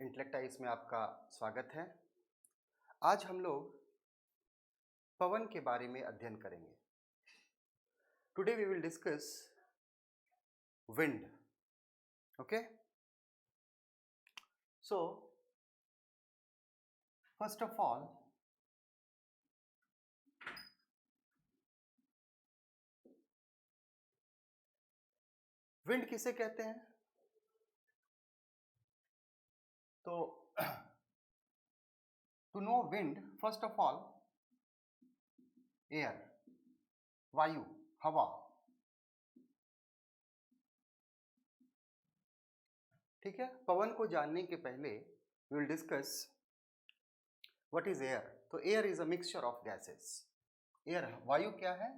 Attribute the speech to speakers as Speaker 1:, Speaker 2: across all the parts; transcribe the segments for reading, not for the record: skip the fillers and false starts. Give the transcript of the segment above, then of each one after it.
Speaker 1: इंटेलेक्टाइज में आपका स्वागत है। आज हम लोग पवन के बारे में अध्ययन करेंगे। Today we will discuss wind. Okay, so first of all wind किसे कहते हैं? तो to know wind, first of all air, वायु, हवा। ठीक है, पवन को जानने के पहले we will discuss what is air. तो air is a mixture of gases. Air, वायु क्या है,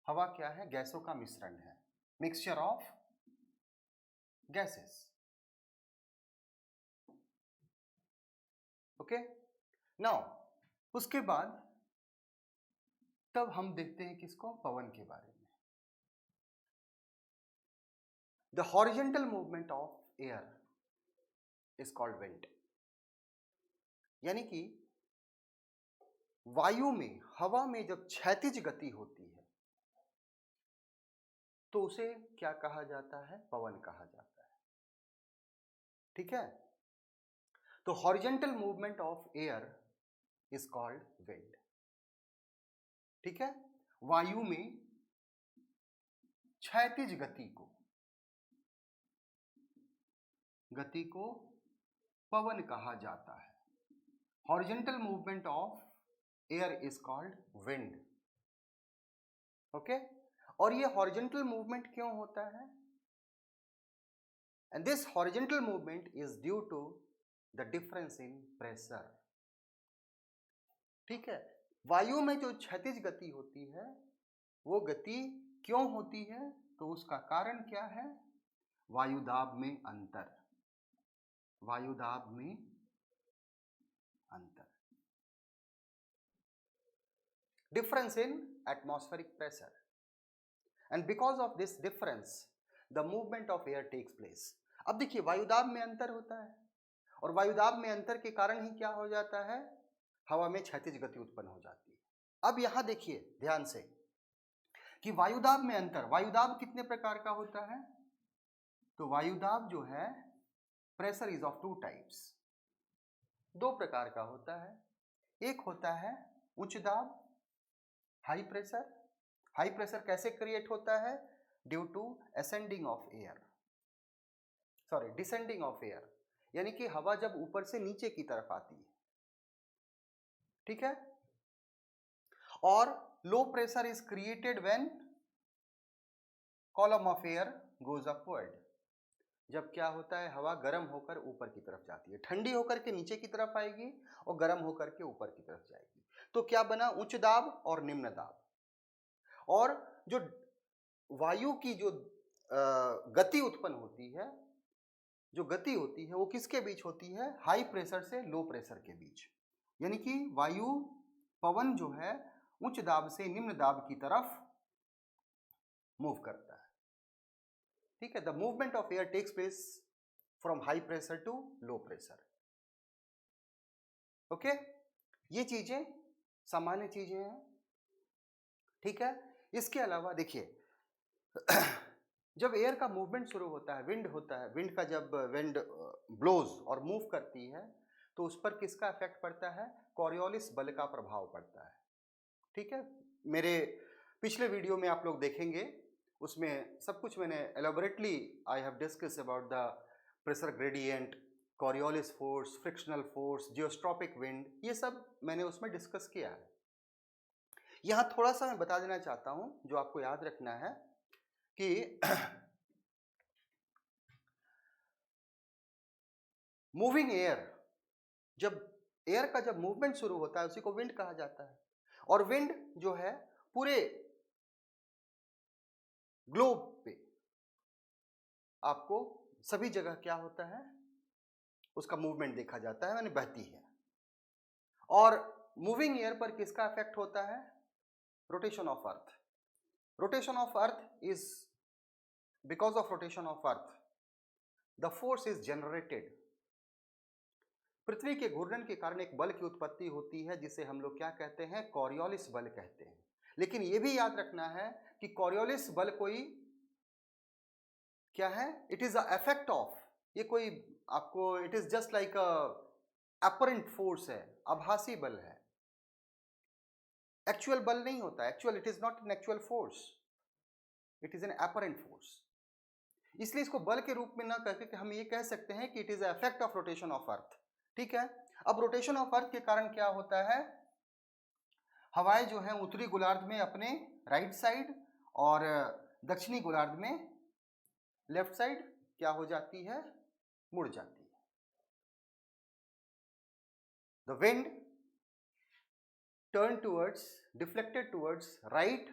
Speaker 1: हवा क्या है? गैसों का मिश्रण है, mixture of gases. Okay, now उसके बाद तब हम देखते हैं किसको? पवन के बारे में। The horizontal movement of air is called wind. यानी कि वायु में, हवा में जब क्षैतिज गति होती है तो उसे क्या कहा जाता है? पवन कहा जाता है। ठीक है, तो horizontal movement of air is called wind. ठीक है, वायु में क्षैतिज गति को पवन कहा जाता है। Horizontal movement of air is called wind. Okay, और ये हॉरिजेंटल मूवमेंट क्यों होता है? And this horizontal movement is due to the difference in pressure. ठीक है, वायु में जो क्षैतिज गति होती है वो गति क्यों होती है? तो उसका कारण क्या है? वायुदाब में अंतर। वायुदाब में अंतर, difference in atmospheric pressure, and because of this difference the movement of air takes place। अब देखिए, वायुदाब में अंतर होता है और वायुदाब में अंतर के कारण ही क्या हो जाता है? हवा में क्षैतिज गति उत्पन्न हो जाती है। अब यहां देखिए ध्यान से कि वायुदाब में अंतर, वायुदाब कितने प्रकार का होता है? तो वायुदाब जो है, pressure is of two types, दो प्रकार का होता है। एक होता है उच्च दाब, हाई प्रेशर। हाई प्रेशर कैसे क्रिएट होता है? Due to ascending of air, sorry descending of air, यानी कि हवा जब ऊपर से नीचे की तरफ आती है। ठीक है, और लो pressure is created when column of air goes upward. जब क्या होता है? हवा गर्म होकर ऊपर की तरफ जाती है, ठंडी होकर के नीचे की तरफ आएगी और गर्म होकर के ऊपर की तरफ जाएगी। तो क्या बना? उच्च दाब और निम्न दाब। और जो वायु की जो गति उत्पन्न होती है, जो गति होती है वो किसके बीच होती है? हाई प्रेशर से लो प्रेशर के बीच। यानी कि वायु, पवन जो है उच्च दाब से निम्न दाब की तरफ मूव करता है। ठीक है, the movement of air takes place from high pressure to low pressure. Okay, ये चीजें सामान्य चीजें हैं। ठीक है, इसके अलावा देखिए जब एयर का मूवमेंट शुरू होता है, विंड होता है, विंड का जब विंड ब्लोज और मूव करती है तो उस पर किसका इफेक्ट पड़ता है? कॉरियोलिस बल का प्रभाव पड़ता है। ठीक है, मेरे पिछले वीडियो में आप लोग देखेंगे, उसमें सब कुछ मैंने elaborately I have discussed about the pressure gradient, Coriolis force, frictional force, geostrophic wind, ये सब मैंने उसमें डिस्कस किया है। यहाँ थोड़ा सा मैं बता देना चाहता हूँ जो आपको याद रखना है कि मूविंग एयर, जब एयर का जब मूवमेंट शुरू होता है उसी को विंड कहा जाता है। और विंड जो है पूरे ग्लोब पे आपको सभी जगह क्या होता है? उसका मूवमेंट देखा जाता है, यानी बहती है। और मूविंग एयर पर किसका इफेक्ट होता है? Rotation of earth. Rotation of earth is, because of rotation of earth the force is generated पृथ्वी के घूर्णन के कारण एक बल की उत्पत्ति होती है जिसे हम लोग क्या कहते हैं, कॉरियोलिस बल कहते हैं। लेकिन यह भी याद रखना है कि कॉरियोलिस बल कोई क्या है, it is a effect of, ये कोई आपको, it is just like a apparent force है, आभासी बल है, एक्चुअल बल नहीं होता। Actual, it is not an actual force, it is an apparent force. इसलिए इसको बल के रूप में ना कहकर के हम ये कह सकते हैं कि it is a effect of rotation of अर्थ। ठीक है, अब रोटेशन ऑफ अर्थ के कारण क्या होता है, हवाएं जो है उत्तरी गोलार्ध में अपने राइट साइड और दक्षिणी गोलार्ध में लेफ्ट साइड क्या हो जाती है, मुड़ जाती है। The wind turn towards, deflected towards right,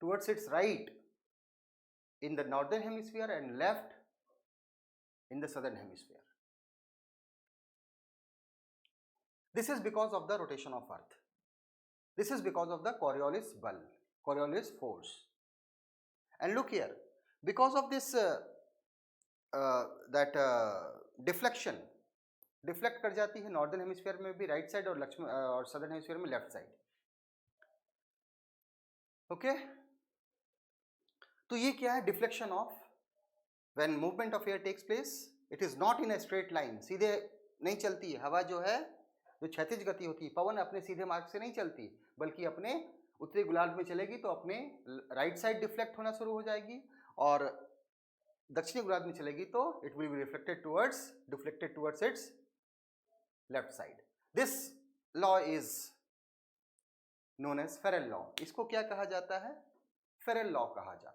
Speaker 1: towards its right in the northern hemisphere and left in the southern hemisphere. This is because of the rotation of earth. This is because of the Coriolis ball, Coriolis force. And look here, because of this deflection, deflect कर जाती है northern hemisphere में भी right side और southern hemisphere में left side. Okay? तो ये क्या है, deflection of, when movement of air takes place it is not in a straight line, सीधे नहीं चलती है हवा, जो है जो क्षैतिज गति होती है, पवन अपने सीधे मार्ग से नहीं चलती, बल्कि अपने उत्तरी गोलार्ध में चलेगी तो अपने राइट साइड डिफ्लेक्ट होना शुरू हो जाएगी, और दक्षिणी गोलार्ध में चलेगी तो it will be reflected towards, deflected towards its left side. This law is known as Ferrel law. इसको क्या कहा जाता है, फेरेल लॉ कहा जाता है।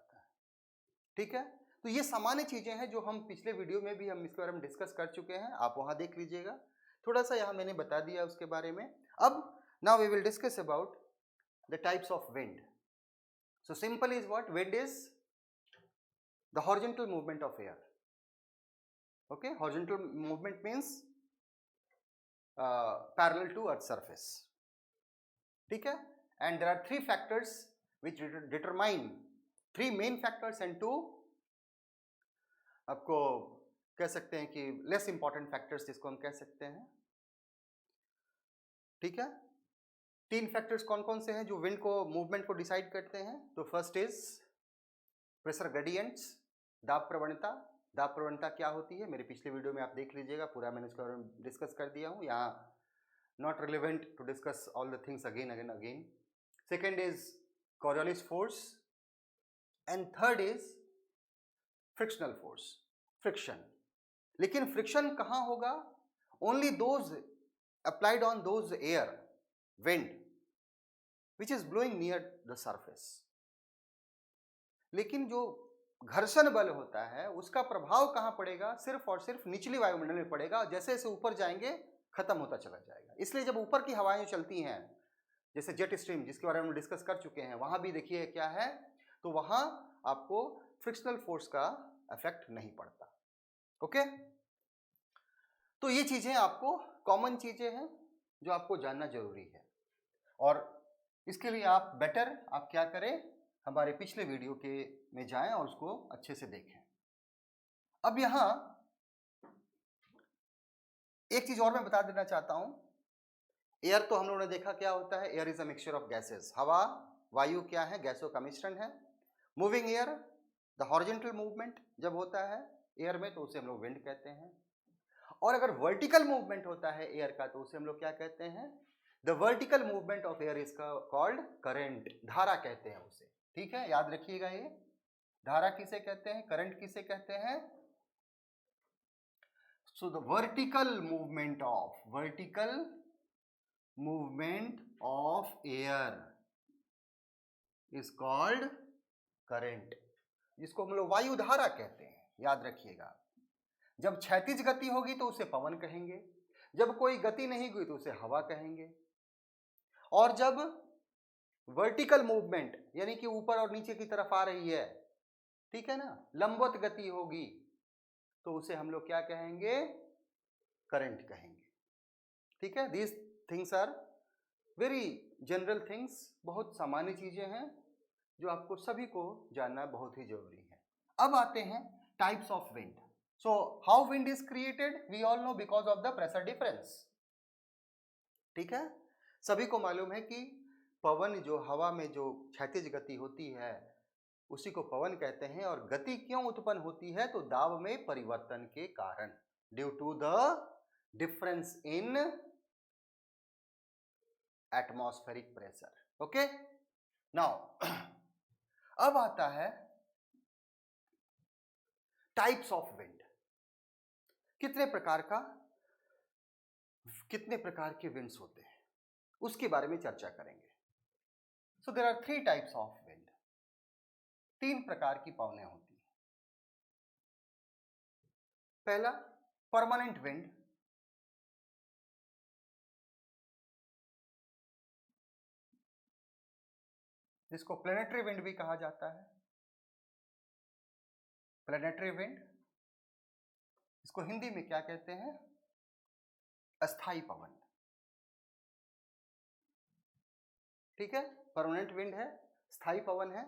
Speaker 1: ठीक है, तो ये सामान्य चीजें हैं जो हम पिछले वीडियो में भी हम इसके बारे में डिस्कस कर चुके हैं, आप वहां देख लीजिएगा, थोड़ा सा यहां मैंने बता दिया उसके बारे में। अब now we will discuss about the types of wind. So simple is what, wind is the horizontal movement of air. Okay, horizontal movement means parallel to earth surface. ठीक है, and there are 3 factors which determine, 3 main factors and 2 आपको कह सकते हैं कि less important factors जिसको हम कह सकते हैं। ठीक है, 3 फैक्टर्स कौन कौन से हैं जो विंड को, मूवमेंट को डिसाइड करते हैं। तो फर्स्ट इज प्रेशर ग्रेडियंट्स, दाब प्रवणता। दाब प्रवणता क्या होती है, मेरे पिछले वीडियो में आप देख लीजिएगा, पूरा मैंने इसको डिस्कस कर दिया हूँ, यहाँ not relevant to discuss all the things again again again. Second is Coriolis force, and third is frictional force, friction. लेकिन friction कहाँ होगा, only those applied on those air, wind which is blowing near the surface. लेकिन जो घर्षण बल होता है उसका प्रभाव कहाँ पड़ेगा, सिर्फ और सिर्फ निचली वायुमंडल में पड़ेगा, जैसे जैसे ऊपर जाएंगे खत्म होता चला जाएगा। इसलिए जब ऊपर की हवाएं चलती हैं, जैसे जेट स्ट्रीम जिसके बारे में डिस्कस कर चुके हैं, वहां भी देखिए क्या है, तो वहां आपको फ्रिक्शनल फोर्स का इफेक्ट नहीं पड़ता। ओके, तो ये चीजें आपको कॉमन चीजें हैं जो आपको जानना जरूरी है, और इसके लिए आप बेटर आप क्या करें, हमारे पिछले वीडियो के में जाएं और उसको अच्छे से देखें। अब यहां एक चीज और मैं बता देना चाहता हूं, एयर तो हम लोगों ने देखा क्या होता है, air is a mixture of gases. हवा, वायु क्या है, गैसों का मिश्रण है। Moving air, the horizontal movement जब होता है एयर में तो उसे हम लोग विंड कहते हैं, और अगर वर्टिकल मूवमेंट होता है एयर का तो उसे हम लोग क्या कहते हैं, the vertical movement of air is called current, धारा कहते हैं उसे। ठीक है, याद रखिएगा, ये धारा किसे कहते हैं, करंट किसे कहते हैं। So the vertical movement of air is called current, जिसको हम लोग वायु धारा कहते हैं, याद रखिएगा। जब क्षैतिज गति होगी तो उसे पवन कहेंगे, जब कोई गति नहीं हुई तो उसे हवा कहेंगे, और जब वर्टिकल मूवमेंट यानी कि ऊपर और नीचे की तरफ आ रही है, ठीक है ना, लंबवत गति होगी तो उसे हम लोग क्या कहेंगे, करंट कहेंगे। ठीक है, these things are very general things, बहुत सामान्य चीजें हैं जो आपको सभी को जानना बहुत ही जरूरी है। अब आते हैं types of wind. So how wind is created? We all know because of the pressure difference. ठीक है, सभी को मालूम है कि पवन जो हवा में जो क्षैतिज गति होती है उसी को पवन कहते हैं, और गति क्यों उत्पन्न होती है? तो दाब में परिवर्तन के कारण, due to the difference in atmospheric pressure. Okay, now अब आता है टाइप्स ऑफ विंड. कितने प्रकार के विंड्स होते हैं उसके बारे में चर्चा करेंगे. So there are 3 types of wind. 3 प्रकार की पवनें होती हैं. पहला परमानेंट विंड, जिसको प्लैनेटरी विंड भी कहा जाता है. प्लैनेटरी विंड, इसको हिंदी में क्या कहते हैं? अस्थाई पवन. ठीक है, परमानेंट विंड है, स्थायी पवन है.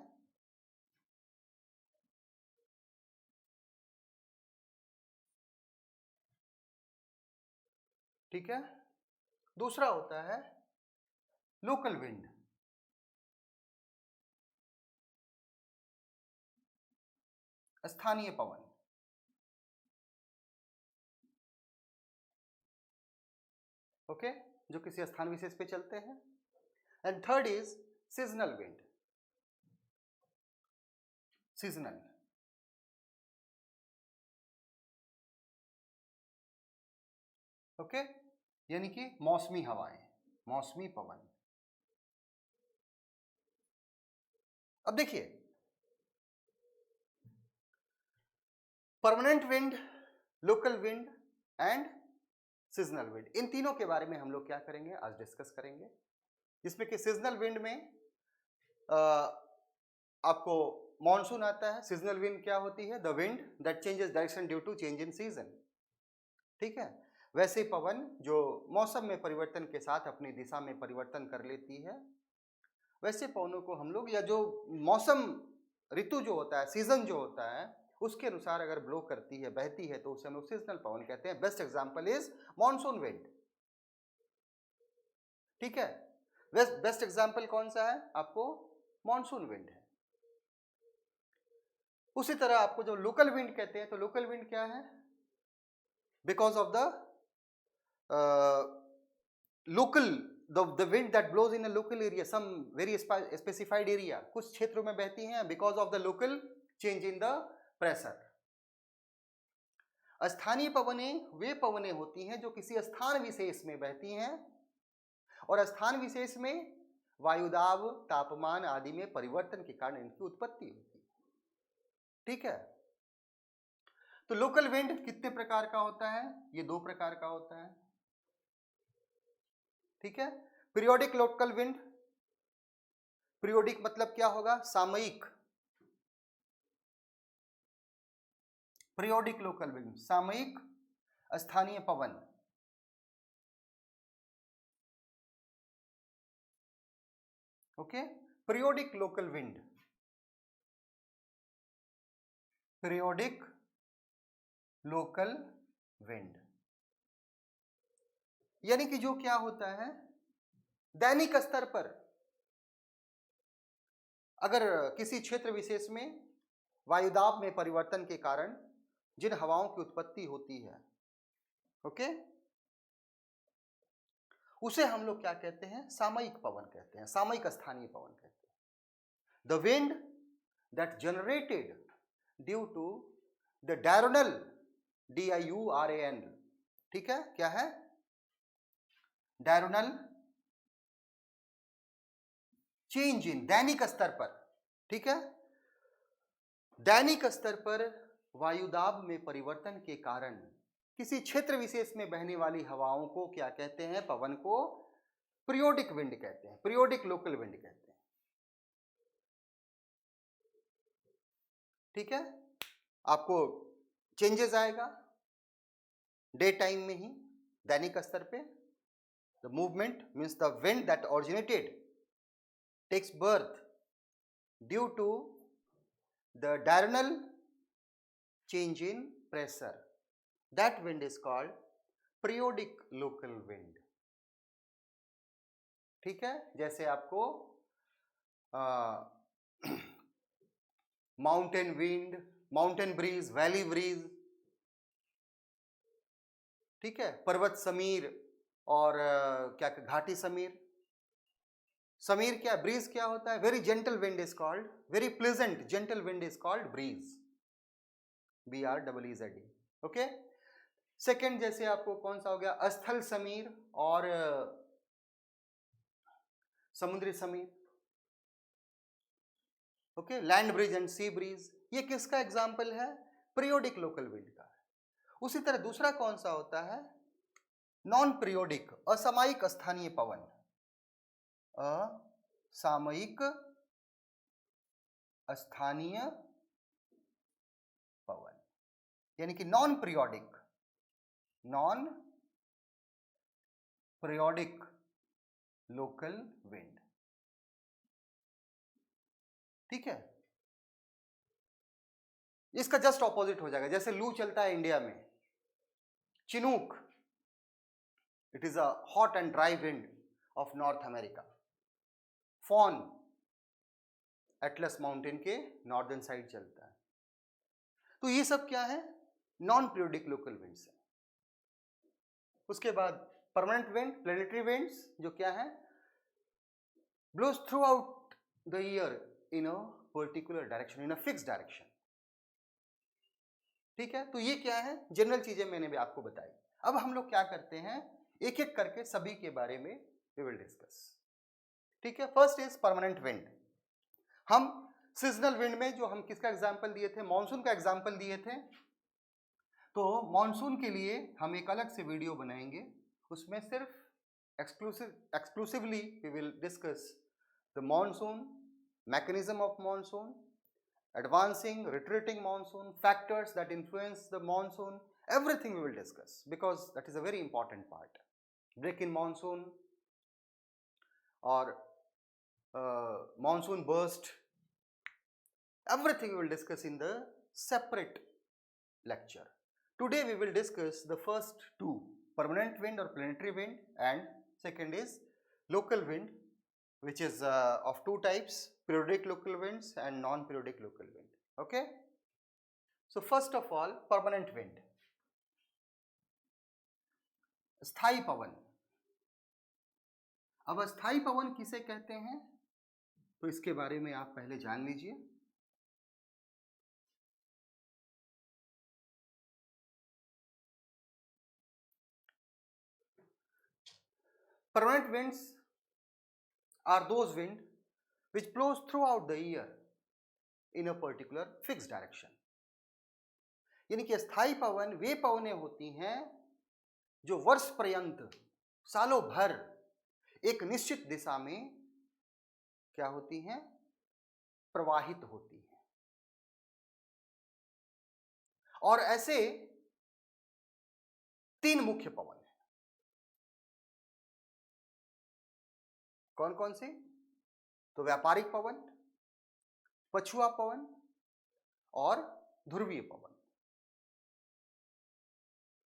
Speaker 1: ठीक है, दूसरा होता है लोकल विंड. स्थानीय पवन. ओके, जो किसी स्थान विशेष पे चलते हैं. And third is seasonal wind. Seasonal, okay, यानी कि मौसमी हवाएं, मौसमी पवन. अब देखिए, permanent wind, local wind and seasonal wind, इन तीनों के बारे में हम लोग क्या करेंगे? आज डिस्कस करेंगे. जिसमें कि सीजनल विंड में आपको मॉनसून आता है. सीजनल विंड क्या होती है? The wind that changes direction due to change in season. ठीक है, वैसे पवन जो मौसम में परिवर्तन के साथ अपनी दिशा में परिवर्तन कर लेती है, वैसे पवनों को हम लोग, या जो मौसम ऋतु जो होता है, सीजन जो होता है, उसके अनुसार अगर ब्लो करती है, बहती है, तो उसे हम लोग सीजनल पवन कहते हैं. Best example is monsoon wind. ठीक है, बेस्ट एग्जांपल कौन सा है? आपको मॉनसून विंड है. उसी तरह आपको जो लोकल विंड कहते हैं, तो लोकल विंड क्या है? Because of the local, the wind that blows in a local area, some very specified area, कुछ क्षेत्रों में बहती हैं because of the local change in the pressure. स्थानीय पवनें वे पवनें होती हैं जो किसी स्थान विशेष में बहती हैं, और स्थान विशेष में वायुदाब, तापमान आदि में परिवर्तन के कारण इनकी उत्पत्ति होती है. ठीक है, तो लोकल विंड कितने प्रकार का होता है? ये 2 प्रकार का होता है. ठीक है, पीरियोडिक लोकल विंड. पीरियोडिक मतलब क्या होगा? सामयिक. पीरियोडिक लोकल विंड, सामयिक स्थानीय पवन. Okay, periodic local wind, periodic local wind, यानी कि जो क्या होता है, दैनिक स्तर पर अगर किसी क्षेत्र विशेष में वायुदाब में परिवर्तन के कारण जिन हवाओं की उत्पत्ति होती है, ओके, उसे हम लोग क्या कहते हैं? सामयिक पवन कहते हैं, सामयिक स्थानीय पवन कहते हैं. The wind that generated due to the diurnal, DIURAN. ठीक है, क्या है? डायरोनल चेंज इन, दैनिक स्तर पर. ठीक है, दैनिक स्तर पर वायुदाब में परिवर्तन के कारण किसी क्षेत्र विशेष में बहने वाली हवाओं को क्या कहते हैं? पवन को पीरियोडिक विंड कहते हैं, पीरियोडिक लोकल विंड कहते हैं. ठीक है, आपको चेंजेस आएगा डे टाइम में ही, दैनिक स्तर पे. The movement means the wind that originated takes birth due to the diurnal change in pressure. That wind is called periodic local wind. ठीक है, जैसे आपको mountain wind, mountain breeze, valley breeze, ठीक है, पर्वत समीर और क्या घाटी समीर। समीर क्या, ब्रीज क्या होता है? Very gentle wind is called, very pleasant gentle wind is called breeze, BREEZE। Okay. Second जैसे आपको कौन सा हो गया, अस्थल समीर और समुद्री Sameer. Okay, land bridge and sea bridge, ये किसका एग्जाम्पल है? पीरियोडिक लोकल विंड का है। उसी तरह दूसरा कौन सा होता है? नॉन पीरियोडिक, असामयिक स्थानीय पवन, असामयिक स्थानीय पवन, यानी कि non periodic, non periodic local wind. ठीक है, इसका जस्ट ऑपोजिट हो जाएगा। जैसे लू चलता है इंडिया में, chinook, it is a hot and dry wind of North America. Foehn Atlas mountain के नॉर्दर्न साइड चलता है। तो ये सब क्या है? नॉन पीरियोडिक लोकल विंड्स है। उसके बाद परमानेंट विंड, प्लेनेटरी विंड्स, जो क्या है? Blows throughout the year in a particular direction, in a fix direction. ठीक है, तो ये क्या है? जनरल चीजें मैंने भी आपको बताई। अब हम लोग क्या करते हैं, एक एक करके सभी के बारे में वी विल डिस्कस। ठीक है, फर्स्ट इज परमानेंट विंड। हम सीजनल विंड में जो हम किसका एग्जाम्पल दिए थे, मॉनसून का एग्जाम्पल दिए थे। तो मॉनसून के लिए हम एक अलग से वीडियो बनाएंगे, उसमें सिर्फ exclusively we will discuss the monsoon, mechanism of monsoon, advancing, retreating monsoon, factors that influence the monsoon, everything we will discuss because that is a very important part. Break in monsoon or monsoon burst, everything we will discuss in the separate lecture. Today we will discuss the first two, permanent wind or planetary wind, and second is local wind, which is of two types, periodic local winds and non-periodic local wind. Okay, so first of all, permanent wind, स्थायी पवन। अब अस्थायी पवन किसे कहते हैं, तो इसके बारे में आप पहले जान लीजिए। Permanent winds are those wind which blows throughout the year in a particular fixed direction. यानी कि स्थायी पवन वे पवनें होती हैं जो वर्ष पर्यंत, सालों भर एक निश्चित दिशा में क्या होती हैं, प्रवाहित होती हैं। और ऐसे तीन मुख्य पवन हैं। कौन कौन से? तो व्यापारिक पवन, पछुआ पवन और ध्रुवीय पवन।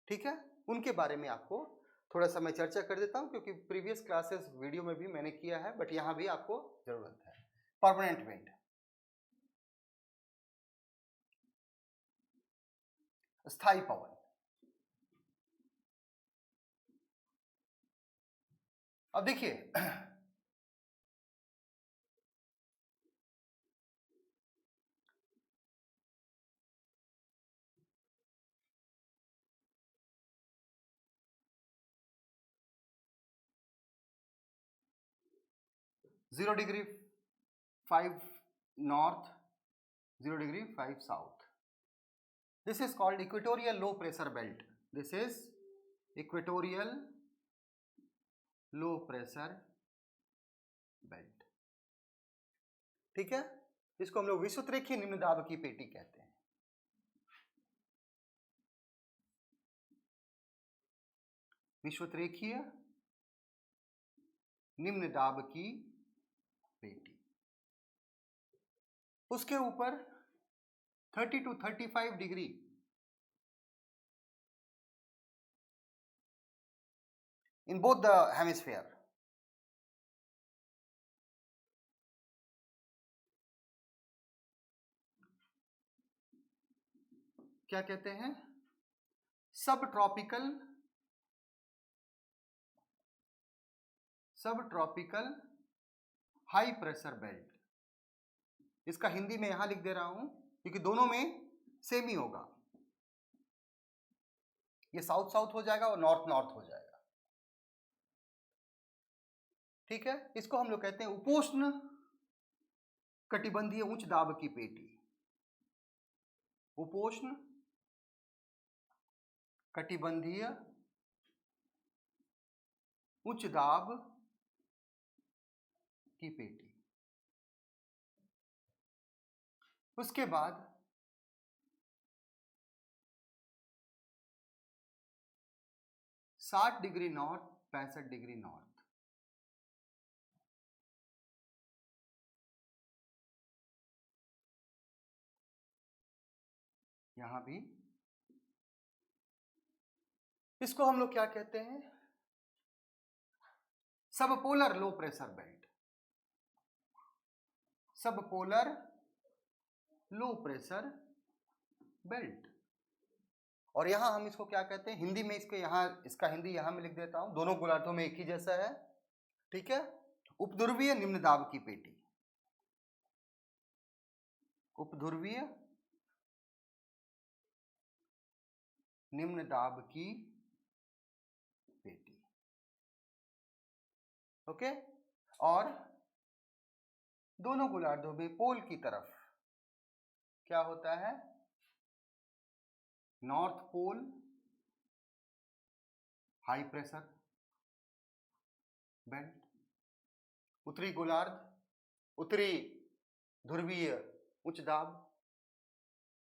Speaker 1: ठीक है, उनके बारे में आपको थोड़ा सा मैं चर्चा कर देता हूं, क्योंकि प्रीवियस क्लासेस वीडियो में भी मैंने किया है, बट यहां भी आपको जरूरत है। परमानेंट विंड, स्थायी पवन। अब देखिए, zero degree 5 north, 0 degree 5 south. This is called equatorial low pressure belt. This is equatorial low pressure belt. ठीक है, इसको हम लोग विषुवतरेखीय निम्न दाब की पेटी कहते हैं। विषुवतरेखीय निम्न दाब की पेटी। उसके ऊपर 30 to 35 degree in both the hemisphere. क्या कहते हैं? सब ट्रॉपिकल हाई प्रेशर बेल्ट। इसका हिंदी में यहां लिख दे रहा हूं क्योंकि दोनों में सेम ही होगा। ये साउथ साउथ हो जाएगा और नॉर्थ नॉर्थ हो जाएगा। ठीक है, इसको हम लोग कहते हैं उपोष्ण कटिबंधीय उच्च दाब की पेटी। उपोष्ण कटिबंधीय उच्च दाब की पेटी। उसके बाद 60 डिग्री नॉर्थ, 65 डिग्री नॉर्थ। यहां भी इसको हम लोग क्या कहते हैं? Subpolar low pressure belt. Subpolar low pressure belt. और यहां हम इसको क्या कहते हैं? हिंदी में इसको यहां, इसका हिंदी यहां में लिख देता हूं, दोनों गोलार्धों में एक ही जैसा है। ठीक है, उपध्रुवीय निम्न दाब की पेटी। उपध्रुवीय निम्न दाब की पेटी। ओके, और दोनों गोलार्धों में पोल की तरफ क्या होता है? North Pole high pressure belt, उत्तरी गोलार्ध उत्तरी ध्रुवीय उच्च दाब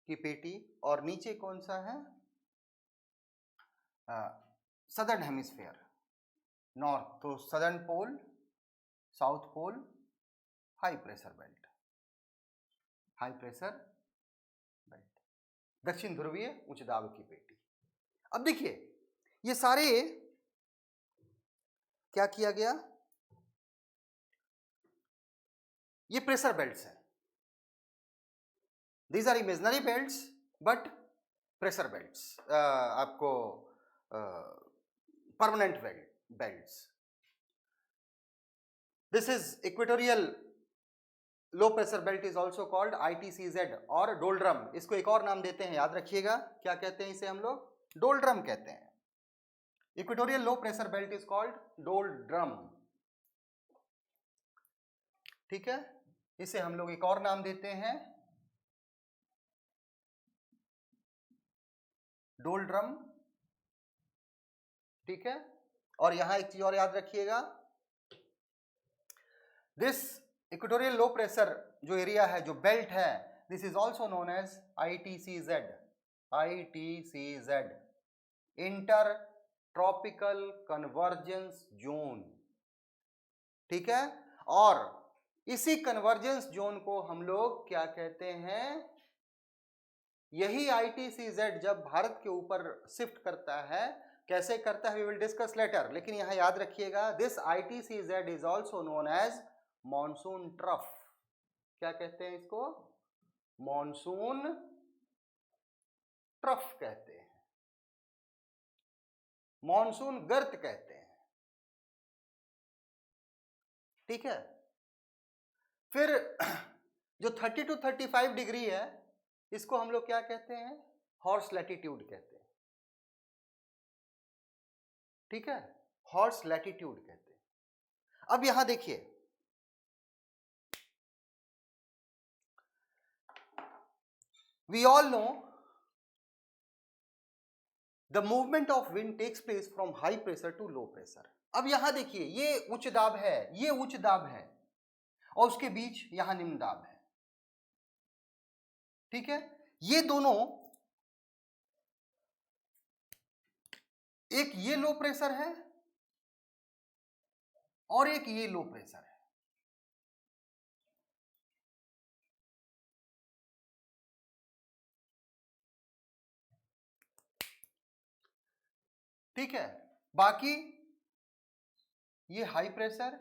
Speaker 1: की पेटी, और नीचे कौन सा है? सदर्न हेमिस्फीयर नॉर्थ, तो southern pole, south pole high pressure belt, high pressure belt, दक्षिण ध्रुवीय उच्च दाब की पेटी। अब देखिए ये सारे क्या किया गया? ये प्रेशर बेल्ट्स हैं। These are imaginary belts but pressure belts, आपको permanent belts. This is equatorial low pressure belt is also called ITCZ और डोल्ड्रम। इसको एक और नाम देते हैं, याद रखिएगा, क्या कहते हैं इसे हम लोग? डोल्ड्रम कहते हैं। Equatorial low pressure belt is called doldrum. ठीक है, इसे हम लोग एक और नाम देते हैं डोल्ड्रम। ठीक है, और यहां एक चीज और याद रखिएगा, दिस इक्वेटोरियल लो प्रेशर जो एरिया है, जो बेल्ट है, this is also known as ITCZ। ITCZ, inter tropical convergence zone. ठीक है, और इसी कन्वर्जेंस जोन को हम लोग क्या कहते हैं? यही ITCZ जब भारत के ऊपर शिफ्ट करता है, कैसे करता है वी विल डिस्कस लेटर, लेकिन यहां याद रखिएगा this ITCZ is also known as monsoon trough. क्या कहते हैं इसको? मॉनसून ट्रफ कहते हैं, मॉनसून गर्त कहते हैं। ठीक है, फिर जो 30 to 35 डिग्री है, इसको हम लोग क्या कहते हैं? हॉर्स लैटिट्यूड कहते हैं। ठीक है, हॉर्स लैटिट्यूड कहते हैं। अब यहां देखिए, we all know the movement of wind takes place from high pressure to low pressure. अब यहां देखिए, ये उच्च दाब है, ये उच्च दाब है, और उसके बीच यहां निम्न दाब है। ठीक है, ये दोनों, एक ये लो प्रेशर है और एक ये लो प्रेशर है। ठीक है, बाकी ये हाई प्रेशर,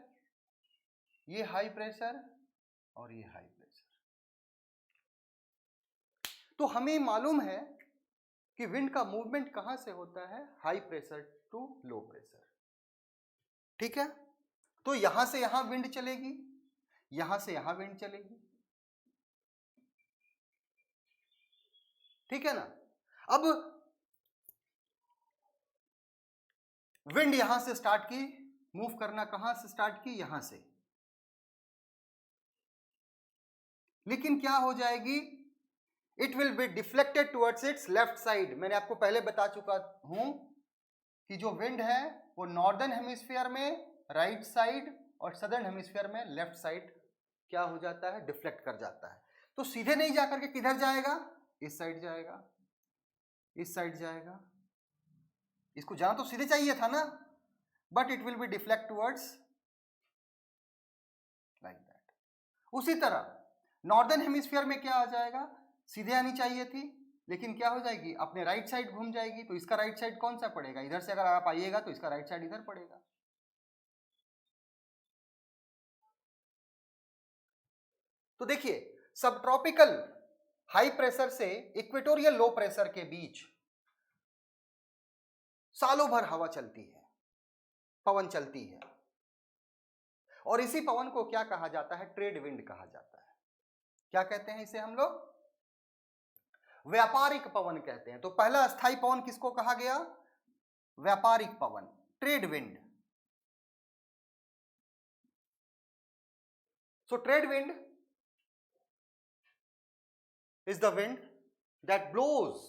Speaker 1: ये हाई प्रेशर और ये हाई प्रेशर। तो हमें मालूम है कि विंड का मूवमेंट कहां से होता है, high pressure to low pressure. ठीक है, तो यहां से यहां विंड चलेगी, यहां से यहां विंड चलेगी। ठीक है ना। अब विंड यहां से स्टार्ट की, मूव करना कहां से स्टार्ट की, यहां से, लेकिन क्या हो जाएगी, it will be deflected towards its left side. मैंने आपको पहले बता चुका हूं कि जो विंड है वो नॉर्दर्न हेमिस्फीयर में राइट साइड और सदर्न हेमिस्फीयर में लेफ्ट साइड क्या हो जाता है, डिफ्लेक्ट कर जाता है। तो सीधे नहीं जाकर के किधर जाएगा, इस साइड जाएगा, इस साइड जाएगा। इसको जाना तो सीधे चाहिए था ना, but it will B deflect towards like that. उसी तरह नॉर्दर्न हेमिस्फीयर में क्या आ जाएगा, सीधे आनी चाहिए थी, लेकिन क्या हो जाएगी, अपने राइट साइड घूम जाएगी। तो इसका राइट साइड कौन सा पड़ेगा, इधर से अगर आप आइएगा तो इसका राइट साइड इधर पड़ेगा। तो देखिए, सब ट्रॉपिकल हाई प्रेशर से इक्वेटोरियल लो प्रेशर के बीच सालों भर हवा चलती है, पवन चलती है, और इसी पवन को क्या कहा जाता है, ट्रेड विंड कहा जाता है। क्या कहते हैं इसे हम लोग, व्यापारिक पवन कहते हैं। तो पहला अस्थाई पवन किसको कहा गया, व्यापारिक पवन, trade wind. So trade wind is the wind that blows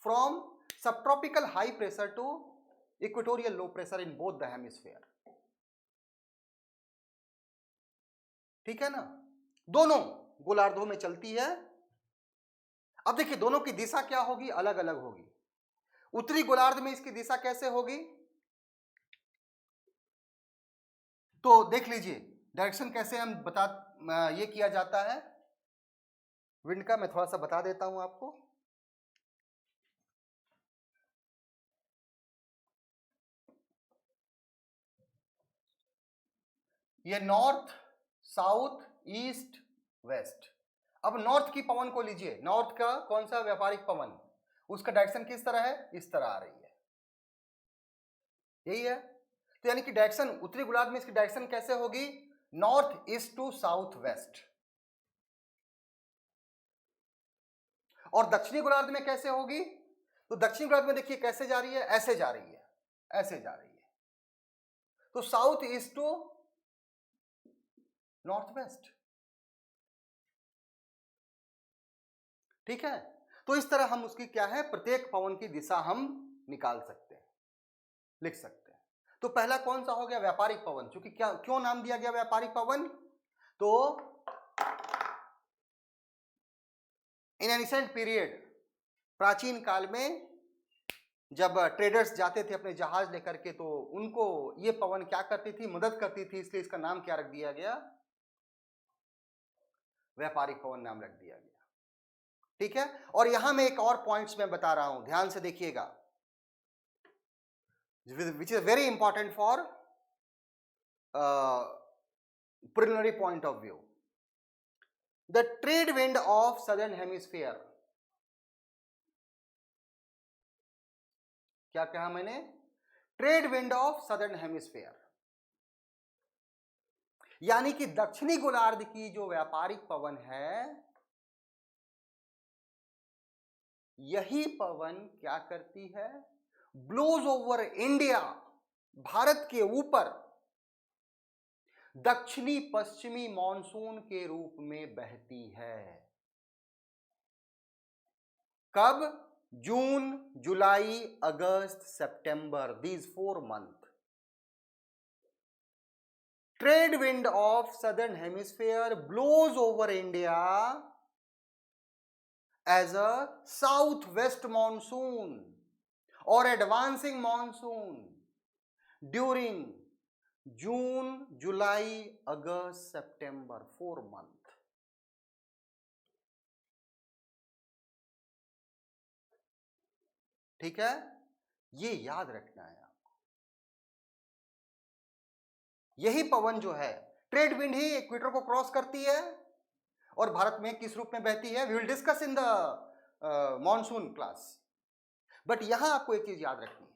Speaker 1: from subtropical high pressure to equatorial low pressure in both the hemisphere। ठीक है ना, दोनों गोलार्धों में चलती है। अब देखिए दोनों की दिशा क्या होगी, अलग अलग होगी। उत्तरी गोलार्ध में इसकी दिशा कैसे होगी, तो देख लीजिए डायरेक्शन कैसे हम ये किया जाता है विंड का, मैं थोड़ा सा बता देता हूं आपको। ये नॉर्थ, साउथ, ईस्ट, वेस्ट। अब नॉर्थ की पवन को लीजिए, नॉर्थ का कौन सा व्यापारिक पवन, उसका डायरेक्शन किस तरह है, इस तरह आ रही है, यही है। तो यानी कि डायरेक्शन उत्तरी गोलार्ध में इसकी डायरेक्शन कैसे होगी, north east to south west. और दक्षिणी गोलार्ध में कैसे होगी, तो दक्षिणी गोलार्ध में देखिए कैसे जा रही है, ऐसे जा रही है, ऐसे जा रही है। तो south east to north west. ठीक है, तो इस तरह हम उसकी क्या है, प्रत्येक पवन की दिशा हम निकाल सकते हैं, लिख सकते हैं। तो पहला कौन सा हो गया, व्यापारिक पवन। क्योंकि क्या, क्यों नाम दिया गया व्यापारिक पवन, तो इन एंशिएंट पीरियड, प्राचीन काल में जब ट्रेडर्स जाते थे अपने जहाज लेकर के, तो उनको ये पवन क्या करती थी, मदद करती थी, इसलिए इसका नाम क्या रख दिया गया, व्यापारिक पवन नाम रख दिया गया। ठीक है, और यहां मैं एक और पॉइंट्स में बता रहा हूं, ध्यान से देखिएगा, which is very important for preliminary point of view. The trade wind of southern hemisphere, क्या कहा मैंने, trade wind of southern hemisphere, यानी कि दक्षिणी गोलार्ध की जो व्यापारिक पवन है, यही पवन क्या करती है, ब्लोज ओवर इंडिया, भारत के ऊपर दक्षिणी पश्चिमी मॉनसून के रूप में बहती है। कब, जून, जुलाई, अगस्त, सितंबर, these 4 months। Trade wind of southern hemisphere blows over India as a southwest monsoon or advancing monsoon during June, July, August, September, 4 months। ठीक है, ये याद रखना है आपको। यही पवन जो है, ट्रेड विंड ही इक्वेटर को क्रॉस करती है और भारत में किस रूप में बहती है, we will discuss in the monsoon class. But यहां आपको एक चीज याद रखनी है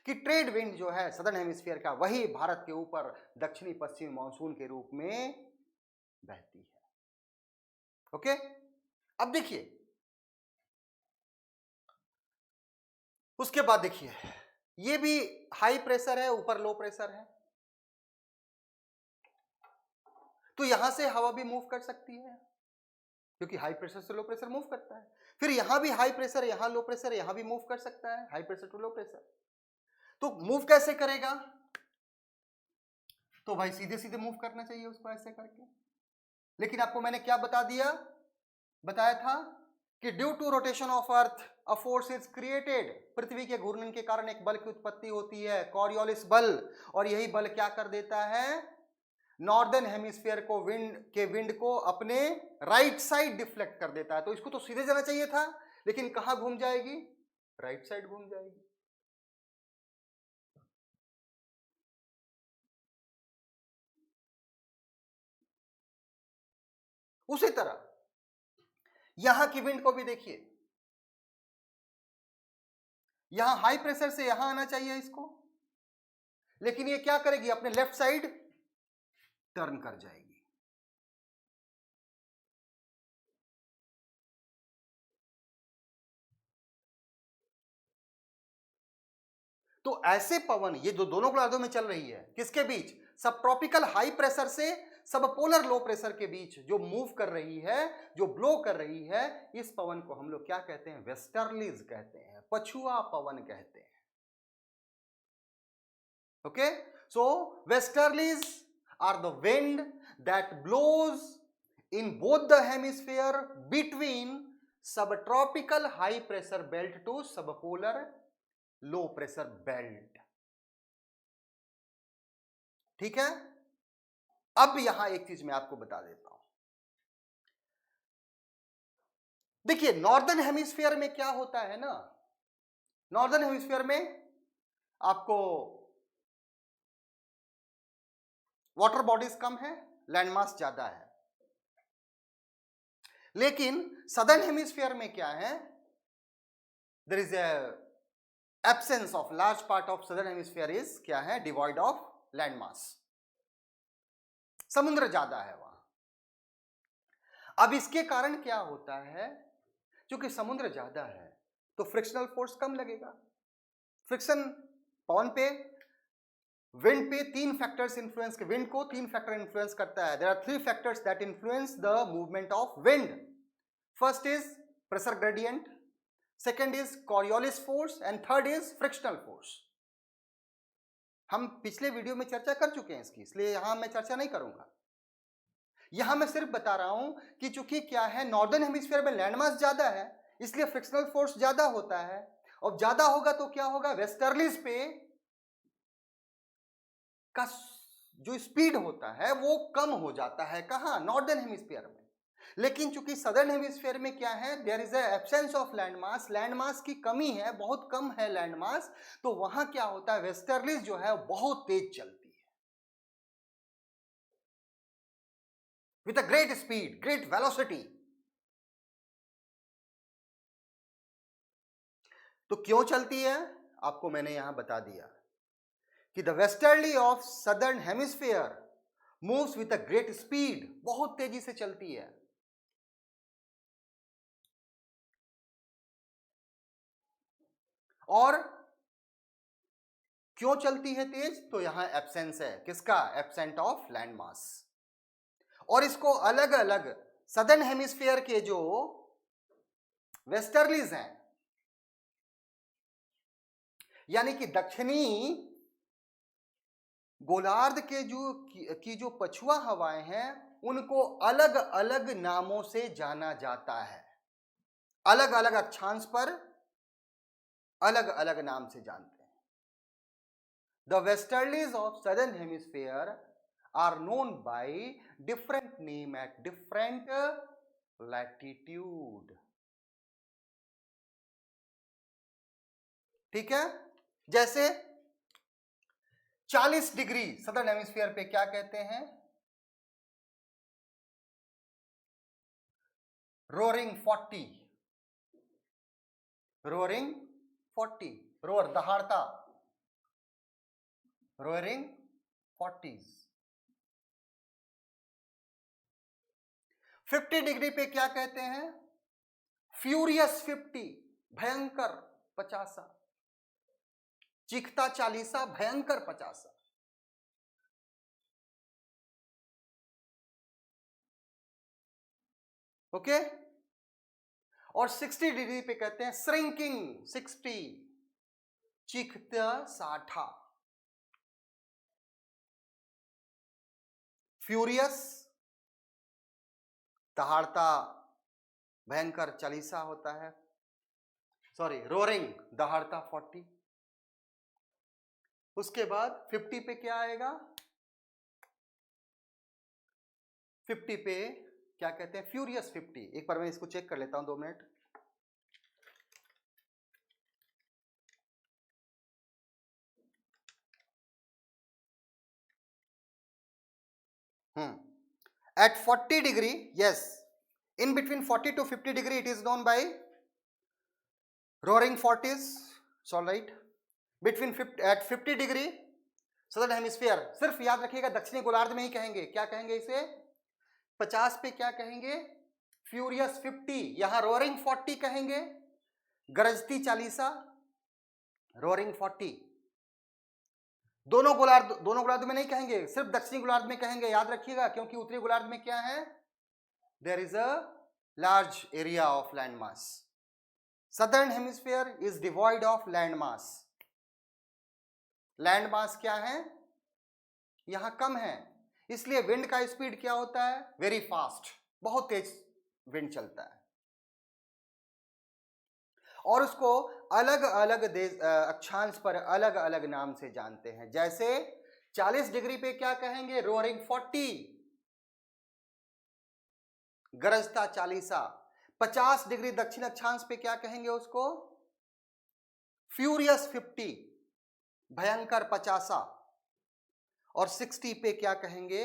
Speaker 1: कि ट्रेड विंड जो है सदर्न हेमिस्फीयर का, वही भारत के ऊपर दक्षिणी पश्चिमी मानसून के रूप में बहती है। ओके, अब देखिए उसके बाद देखिए ये भी हाई प्रेशर है, ऊपर लो प्रेशर है, तो यहां से हवा भी मूव कर सकती है क्योंकि हाई प्रेशर से लो प्रेशर मूव करता है। फिर यहां भी हाई प्रेशर, यहां लो प्रेशर, यहां भी मूव कर सकता है, high pressure to low pressure. तो मूव कैसे करेगा, तो भाई सीधे सीधे मूव करना चाहिए उसको ऐसे करके। लेकिन आपको मैंने क्या बताया था कि due to rotation of earth a force is created, पृथ्वी के घूर्णन के कारण एक बल की उत्पत्ति होती है, कॉरियोलिस बल। और यही बल क्या कर देता है, नॉर्दर्न हेमिस्फीयर को विंड को अपने राइट साइड डिफ्लेक्ट कर देता है। तो इसको तो सीधे जाना चाहिए था, लेकिन कहां घूम जाएगी, राइट साइड घूम जाएगी। उसी तरह यहां की विंड को भी देखिए, यहां हाई प्रेशर से यहां आना चाहिए इसको, लेकिन ये क्या करेगी, अपने लेफ्ट साइड टर्न कर जाएगी। तो ऐसे पवन ये जो दोनों गोलार्धों में चल रही है, किसके बीच, सब ट्रॉपिकल हाई प्रेशर से सब पोलर लो प्रेशर के बीच जो मूव कर रही है, जो ब्लो कर रही है, इस पवन को हम लोग क्या कहते हैं, वेस्टर्लीज कहते हैं, पछुआ पवन कहते हैं। Okay, so westerlies are the wind that blows in both the hemisphere between subtropical high pressure belt to subpolar low pressure belt. ठीक है, अब यहां एक चीज मैं आपको बता देता हूं। देखिए नॉर्दर्न हेमिस्फीयर में क्या होता है ना, नॉर्दर्न हेमिस्फीयर में आपको वाटर बॉडीज कम है, लैंडमास ज्यादा है। लेकिन सदर्न हेमिस्फीयर में क्या है, there is a absence of large part of southern hemisphere is क्या है, डिवॉइड ऑफ लैंडमास, समुद्र ज्यादा है वहां। अब इसके कारण क्या होता है, क्योंकि समुद्र ज्यादा है तो फ्रिक्शनल फोर्स कम लगेगा। फ्रिक्शन पवन पे, विंड पे तीन फैक्टर्स इंफ्लुएंस, विंड को तीन फैक्टर इंफ्लुएंस करता है। There are three factors that influence the movement of wind. First is pressure gradient, second is Coriolis force and third is frictional force. हम पिछले वीडियो में चर्चा कर चुके हैं इसकी, इसलिए यहां मैं चर्चा नहीं करूंगा। यहां मैं सिर्फ बता रहा हूं कि चूंकि क्या है, नॉर्दर्न हेमिस्फीयर में लैंडमास ज्यादा है, इसलिए फ्रिक्शनल फोर्स ज्यादा होता है, और ज्यादा होगा तो क्या होगा, वेस्टर्लीज पे का जो स्पीड होता है वो कम हो जाता है, कहां, नॉर्दर्न हेमिस्फीयर में। लेकिन चूंकि सदर्न हेमिस्फीयर में क्या है, there is absence of landmass, landmass की कमी है, बहुत कम है लैंडमास, तो वहां क्या होता है, वेस्टर्लीज जो है बहुत तेज चलती है, with a great speed, great velocity. तो क्यों चलती है, आपको मैंने यहां बता दिया कि the westerly of southern hemisphere moves with a great speed, बहुत तेजी से चलती है। और क्यों चलती है तेज, तो यहां एब्सेंस है, किसका, एब्सेंट ऑफ लैंड मास। और इसको अलग अलग सदर्न हेमिस्फीयर के जो वेस्टर्लीज हैं, यानी कि दक्षिणी गोलार्ध के जो पछुआ हवाएं हैं, उनको अलग अलग नामों से जाना जाता है, अलग अलग अक्षांश पर अलग अलग नाम से जानते हैं। The westerlies of southern hemisphere are known by different name at different latitude। ठीक है, जैसे 40 डिग्री सदर्न हेमिस्फीयर पे क्या कहते हैं? रोअरिंग 40, रोअरिंग 40, रोअर दहाड़ता, रोअरिंग 40s। 50 डिग्री पे क्या कहते हैं? फ्यूरियस 50, भयंकर 50, चीखता 40, भयंकर 50। ओके। और 60 डिग्री पे कहते हैं श्रिंकिंग 60, चीखता 60। फ्यूरियस दहाड़ता भयंकर 40 होता है, सॉरी रोरिंग दहाड़ता 40। उसके बाद 50 पे क्या आएगा? 50 पे क्या कहते हैं? फ्यूरियस 50। एक बार मैं इसको चेक कर लेता हूं, 2 minute. At 40 degree, yes, in between 40 to 50 degree, it is known by roaring 40s. It's all right. Between 50 at 50 degree, southern hemisphere, सिर्फ याद रखिएगा दक्षिणी गोलार्ध में ही कहेंगे। क्या कहेंगे इसे? 50 पे क्या कहेंगे? फ्यूरियस 50। यहां रोअरिंग 40 कहेंगे, गरजती 40, रोअरिंग 40। दोनों गोलार्ध में नहीं कहेंगे, सिर्फ दक्षिणी गोलार्ध में कहेंगे। याद रखिएगा, क्योंकि उत्तरी गोलार्ध में क्या है? There is a large area of land mass. Southern hemisphere is devoid of land mass. Land mass क्या है? यहां कम है, इसलिए विंड का स्पीड क्या होता है? वेरी फास्ट, बहुत तेज विंड चलता है। और उसको अलग अलग अक्षांश पर अलग अलग नाम से जानते हैं। जैसे 40 डिग्री पे क्या कहेंगे? रोअरिंग 40, गरजता 40। 50 डिग्री दक्षिण अक्षांश पे क्या कहेंगे उसको? फ्यूरियस 50, भयंकर 50। और 60 पे क्या कहेंगे?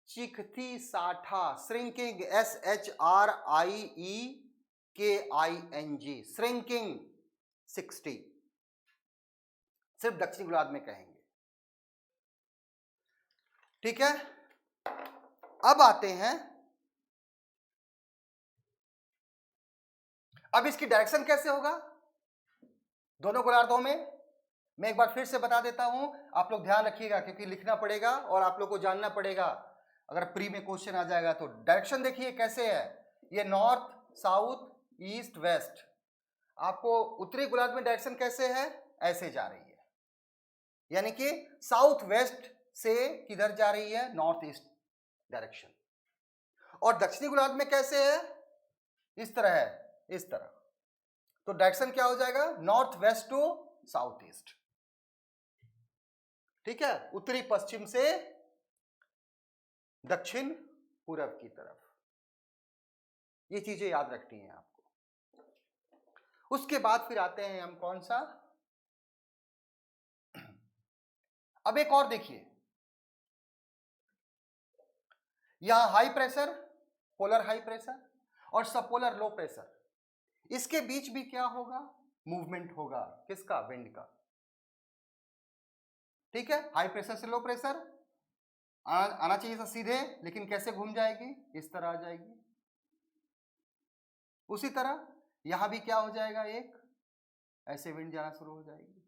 Speaker 1: चीखती 60, श्रिंकिंग, SHRIEKING, श्रिंकिंग 60। सिर्फ दक्षिण गोलार्ध में कहेंगे। ठीक है। अब आते हैं, अब इसकी डायरेक्शन कैसे होगा दोनों गोलार्धों में? मैं एक बार फिर से बता देता हूं, आप लोग ध्यान रखिएगा, क्योंकि लिखना पड़ेगा और आप लोग को जानना पड़ेगा। अगर प्री में क्वेश्चन आ जाएगा तो डायरेक्शन देखिए कैसे है। ये नॉर्थ, साउथ, ईस्ट, वेस्ट। आपको उत्तरी गोलार्ध में डायरेक्शन कैसे है? ऐसे जा रही है, यानी कि साउथ वेस्ट से किधर जा रही है? North east direction. और दक्षिणी गोलार्ध में कैसे है? इस तरह है, इस तरह। तो डायरेक्शन क्या हो जाएगा? North west to south east. ठीक है, उत्तरी पश्चिम से दक्षिण पूरब की तरफ। ये चीजें याद रखनी है आपको। उसके बाद फिर आते हैं हम कौन सा? अब एक और देखिए, यहां high pressure, polar high pressure और सबपोलर लो प्रेशर, इसके बीच भी क्या होगा? मूवमेंट होगा। किसका? विंड का। ठीक है, हाई प्रेशर से लो प्रेशर आना चाहिए था सीधे, लेकिन कैसे घूम जाएगी? इस तरह आ जाएगी। उसी तरह यहां भी क्या हो जाएगा? एक ऐसे विंड जाना शुरू हो जाएगी।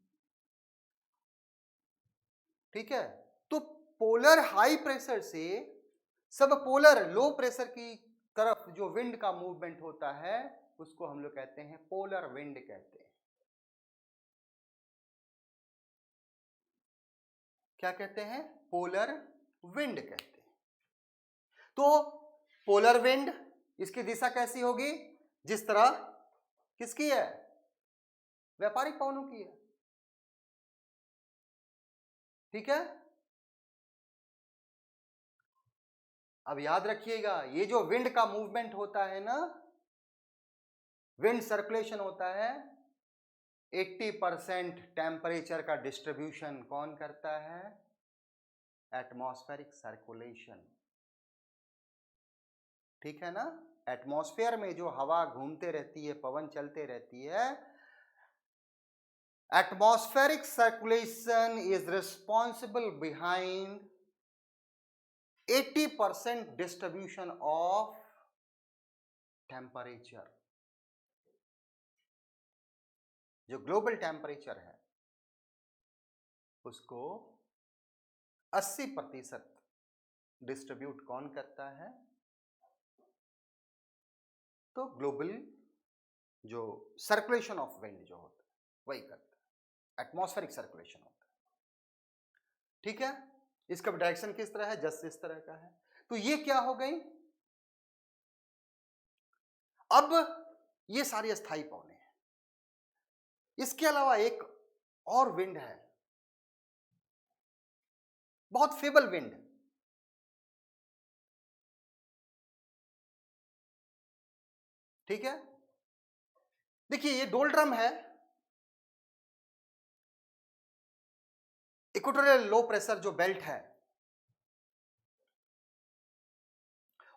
Speaker 1: ठीक है, तो पोलर हाई प्रेशर से सब पोलर लो प्रेशर की तरफ जो विंड का मूवमेंट होता है, उसको हम लोग कहते हैं पोलर विंड कहते हैं। क्या कहते हैं? पोलर विंड कहते हैं। तो पोलर विंड, इसकी दिशा कैसी होगी? जिस तरह किसकी है? व्यापारिक पवनों की है। ठीक है, अब याद रखिएगा, ये जो विंड का मूवमेंट होता है ना, विंड सर्कुलेशन होता है, 80% टेम्परेचर का डिस्ट्रीब्यूशन कौन करता है? Atmospheric circulation. ठीक है ना? एटमॉस्फेयर में जो हवा घूमते रहती है, पवन चलते रहती है, atmospheric circulation is responsible behind 80% distribution of temperature. जो ग्लोबल टेम्परेचर है उसको 80% डिस्ट्रीब्यूट कौन करता है? तो ग्लोबल जो सर्कुलेशन ऑफ विंड जो होता है वही करता है, एटमॉस्फेरिक सर्कुलेशन होता है। ठीक है? इसका डायरेक्शन किस तरह है? जस्ट इस तरह का है। तो ये क्या हो गई? अब ये सारी स्थायी पवनें हैं। इसके अलावा एक और विंड है, बहुत फेबल विंड। ठीक है? देखिए ये डोल्ड्रम है, इक्वेटोरियल लो प्रेशर जो बेल्ट है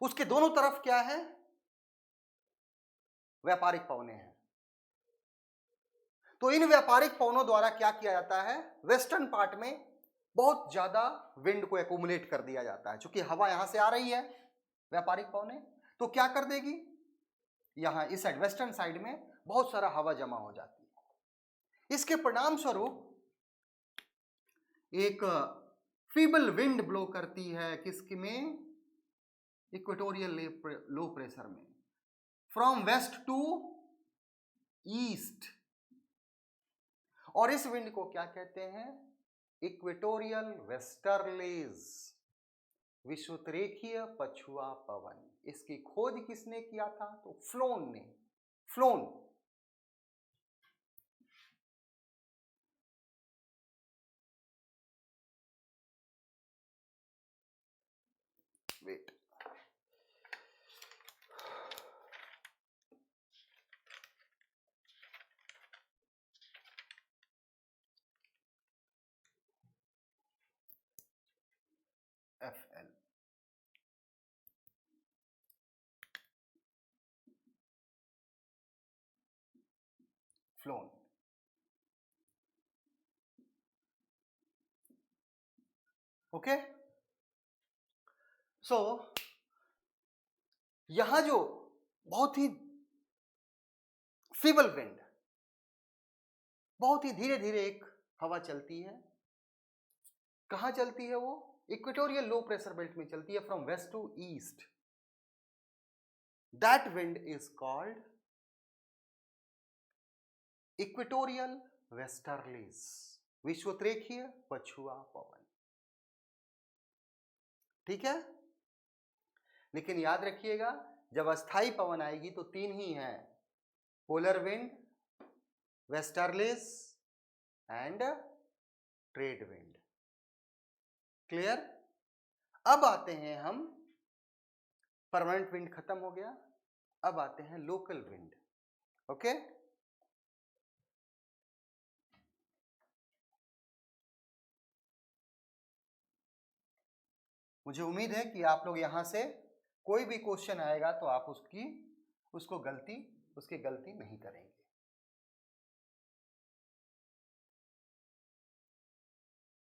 Speaker 1: उसके दोनों तरफ क्या है? व्यापारिक पवनें हैं। तो इन व्यापारिक पवनों द्वारा क्या किया जाता है? वेस्टर्न पार्ट में बहुत ज्यादा विंड को एक्यूमुलेट कर दिया जाता है। क्योंकि हवा यहां से आ रही है, व्यापारिक पवनें, तो क्या कर देगी? यहां इस साइड वेस्टर्न साइड में बहुत सारा हवा जमा हो जाती है। इसके परिणाम स्वरूप एक फीबल विंड ब्लो करती है, किसकी में? इक्वेटोरियल लो प्रेशर में, फ्रॉम वेस्ट टू ईस्ट। और इस विंड को क्या कहते हैं? इक्वेटोरियल वेस्टर्लीज, विषुवतरेखीय पछुआ पवन। इसकी खोज किसने किया था? तो फ्लोन ने। फ्लोन वेट FL फ्लोन। ओके, सो यहां जो बहुत ही फीबल विंड, बहुत ही धीरे धीरे एक हवा चलती है। कहां चलती है वो? इक्वेटोरियल लो प्रेशर बेल्ट में चलती है, from west to east. That wind is called equatorial westerlies, विषुवतरेखीय पछुआ पवन। ठीक है? लेकिन याद रखिएगा, जब अस्थाई पवन आएगी तो तीन ही हैं, polar wind, westerlies and trade wind. Clear? अब आते हैं हम, परमानेंट विंड खत्म हो गया, अब आते हैं लोकल विंड। ओके? मुझे उम्मीद है कि आप लोग यहां से कोई भी क्वेश्चन आएगा तो आप उसकी गलती नहीं करेंगे।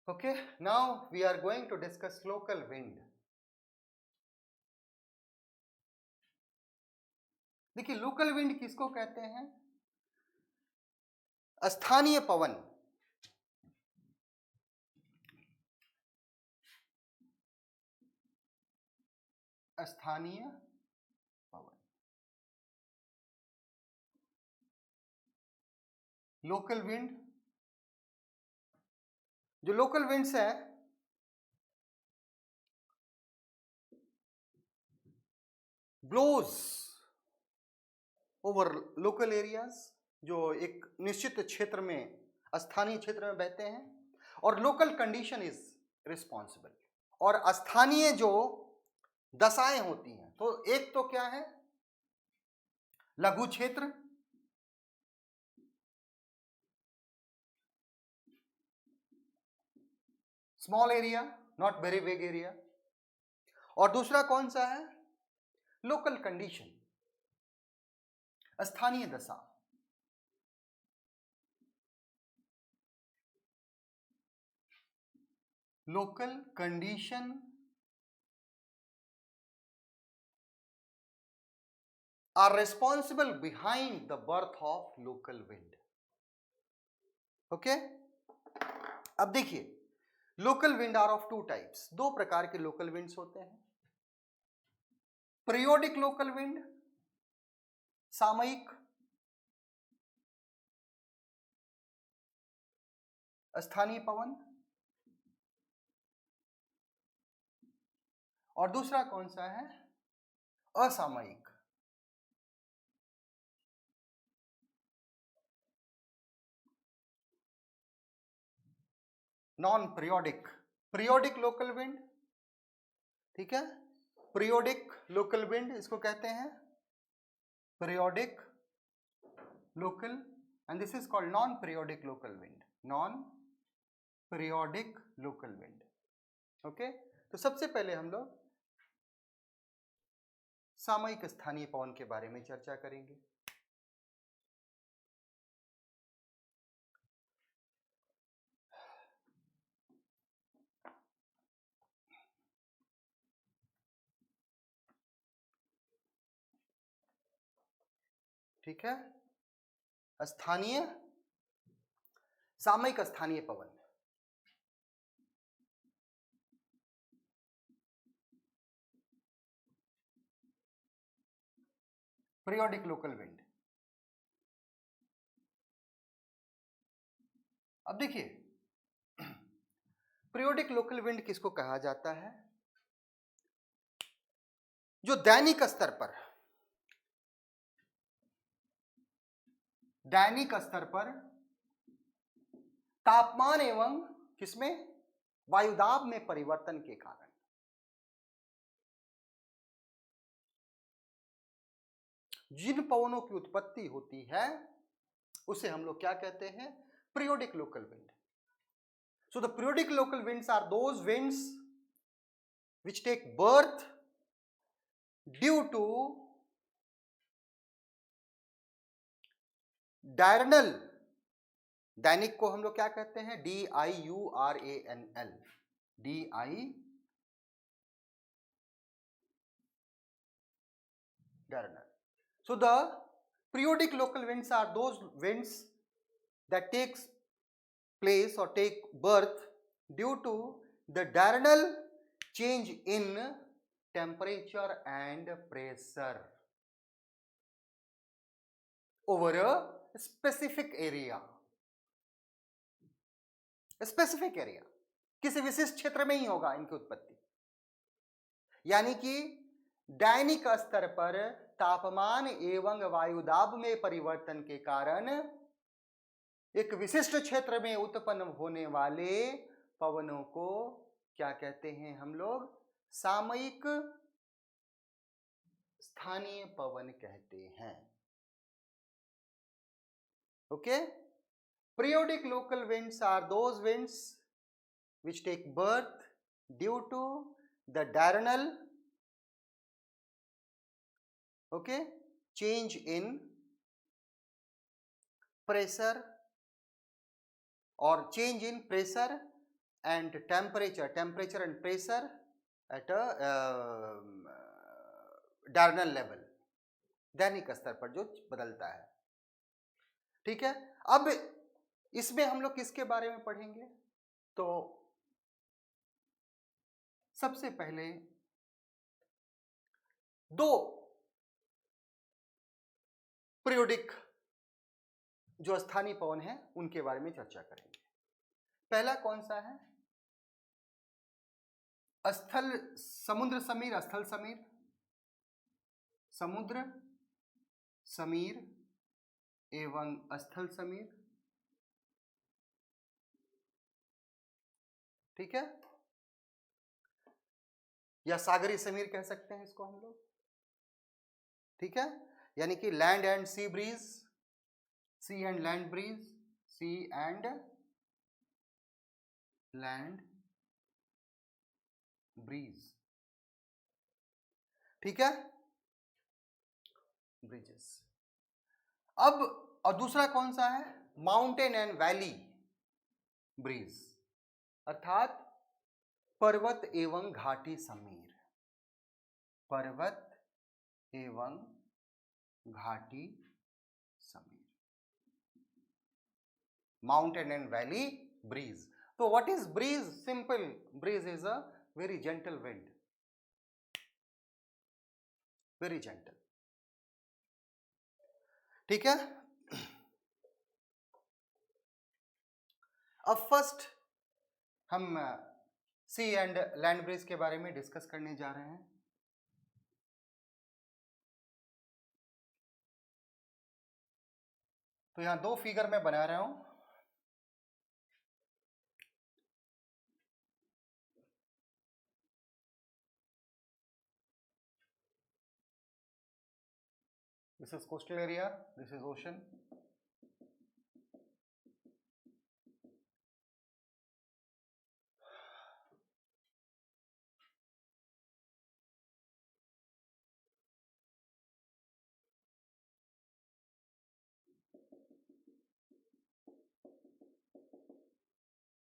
Speaker 1: Okay, now we are going to discuss local wind. देखिए लोकल विंड किसको कहते हैं? स्थानीय पवन। स्थानीय पवन, लोकल विंड। जो लोकल विंड्स है ब्लोज ओवर लोकल एरियाज, जो एक निश्चित क्षेत्र में, स्थानीय क्षेत्र में बहते हैं, और लोकल कंडीशन इज रिस्पॉन्सिबल। और स्थानीय जो दशाएं होती हैं, तो एक तो क्या है? लघु क्षेत्र, small area, not very big area. और दूसरा कौन सा है? लोकल कंडीशन, स्थानीय दशा। Local condition are responsible behind the birth of local wind. Okay, अब देखिए, local wind are of two types, दो प्रकार के लोकल विंड्स होते हैं। पीरियोडिक लोकल विंड, सामयिक स्थानीय पवन, और दूसरा कौन सा है? असामयिक। Non periodic, periodic local wind, ठीक है, पीरियोडिक लोकल विंड इसको कहते हैं, periodic local, and this is called non periodic local wind, non periodic local wind. Okay, तो सबसे पहले हम लोग सामयिक स्थानीय पवन के बारे में चर्चा करेंगे। ठीक है, स्थानीय, सामयिक स्थानीय पवन। Periodic local wind. अब देखिए, पीरियोडिक लोकल विंड किसको कहा जाता है? जो दैनिक स्तर पर, दैनिक स्तर पर तापमान एवं किसमें, वायुदाब में परिवर्तन के कारण जिन पवनों की उत्पत्ति होती है उसे हम लोग क्या कहते हैं? Periodic local wind. So the periodic local winds are those winds which take birth due to diurnal, दैनिक को हम लोग क्या कहते हैं? DIURANL, diurnal. So the periodic local winds are those winds that takes place or take birth due to the diurnal change in temperature and pressure over a specific area, specific area, किसी विशिष्ट क्षेत्र में ही होगा इनकी उत्पत्ति। यानी कि दैनिक स्तर पर तापमान एवं वायुदाब में परिवर्तन के कारण एक विशिष्ट क्षेत्र में उत्पन्न होने वाले पवनों को क्या कहते हैं हम लोग? सामयिक स्थानीय पवन कहते हैं। Okay, periodic local winds are those winds which take birth due to the diurnal, okay, change in pressure or change in pressure and temperature, temperature and pressure at a diurnal level, दैनिक स्तर पर जो बदलता है। ठीक है, अब इसमें हम लोग किसके बारे में पढ़ेंगे? तो सबसे पहले दो पीरियोडिक जो स्थानीय पवन है उनके बारे में चर्चा करेंगे। पहला कौन सा है? स्थल समुद्र समीर, स्थल समीर, समुद्र समीर एवं स्थल समीर। ठीक है, या सागरीय समीर कह सकते हैं इसको हम लोग। ठीक है, यानी कि land and sea breeze, sea and land breeze, sea and land breeze, ठीक है, ब्रिजेस। अब और दूसरा कौन सा है, माउंटेन एंड वैली ब्रीज, अर्थात पर्वत एवं घाटी समीर, पर्वत एवं घाटी समीर, माउंटेन एंड वैली ब्रीज। तो what is breeze? Simple, breeze is a very gentle wind, very gentle, ठीक है। अब फर्स्ट हम सी एंड लैंड ब्रीज के बारे में डिस्कस करने जा रहे हैं। तो यहां दो फिगर मैं बना रहा हूं, this is coastal area, this is ocean.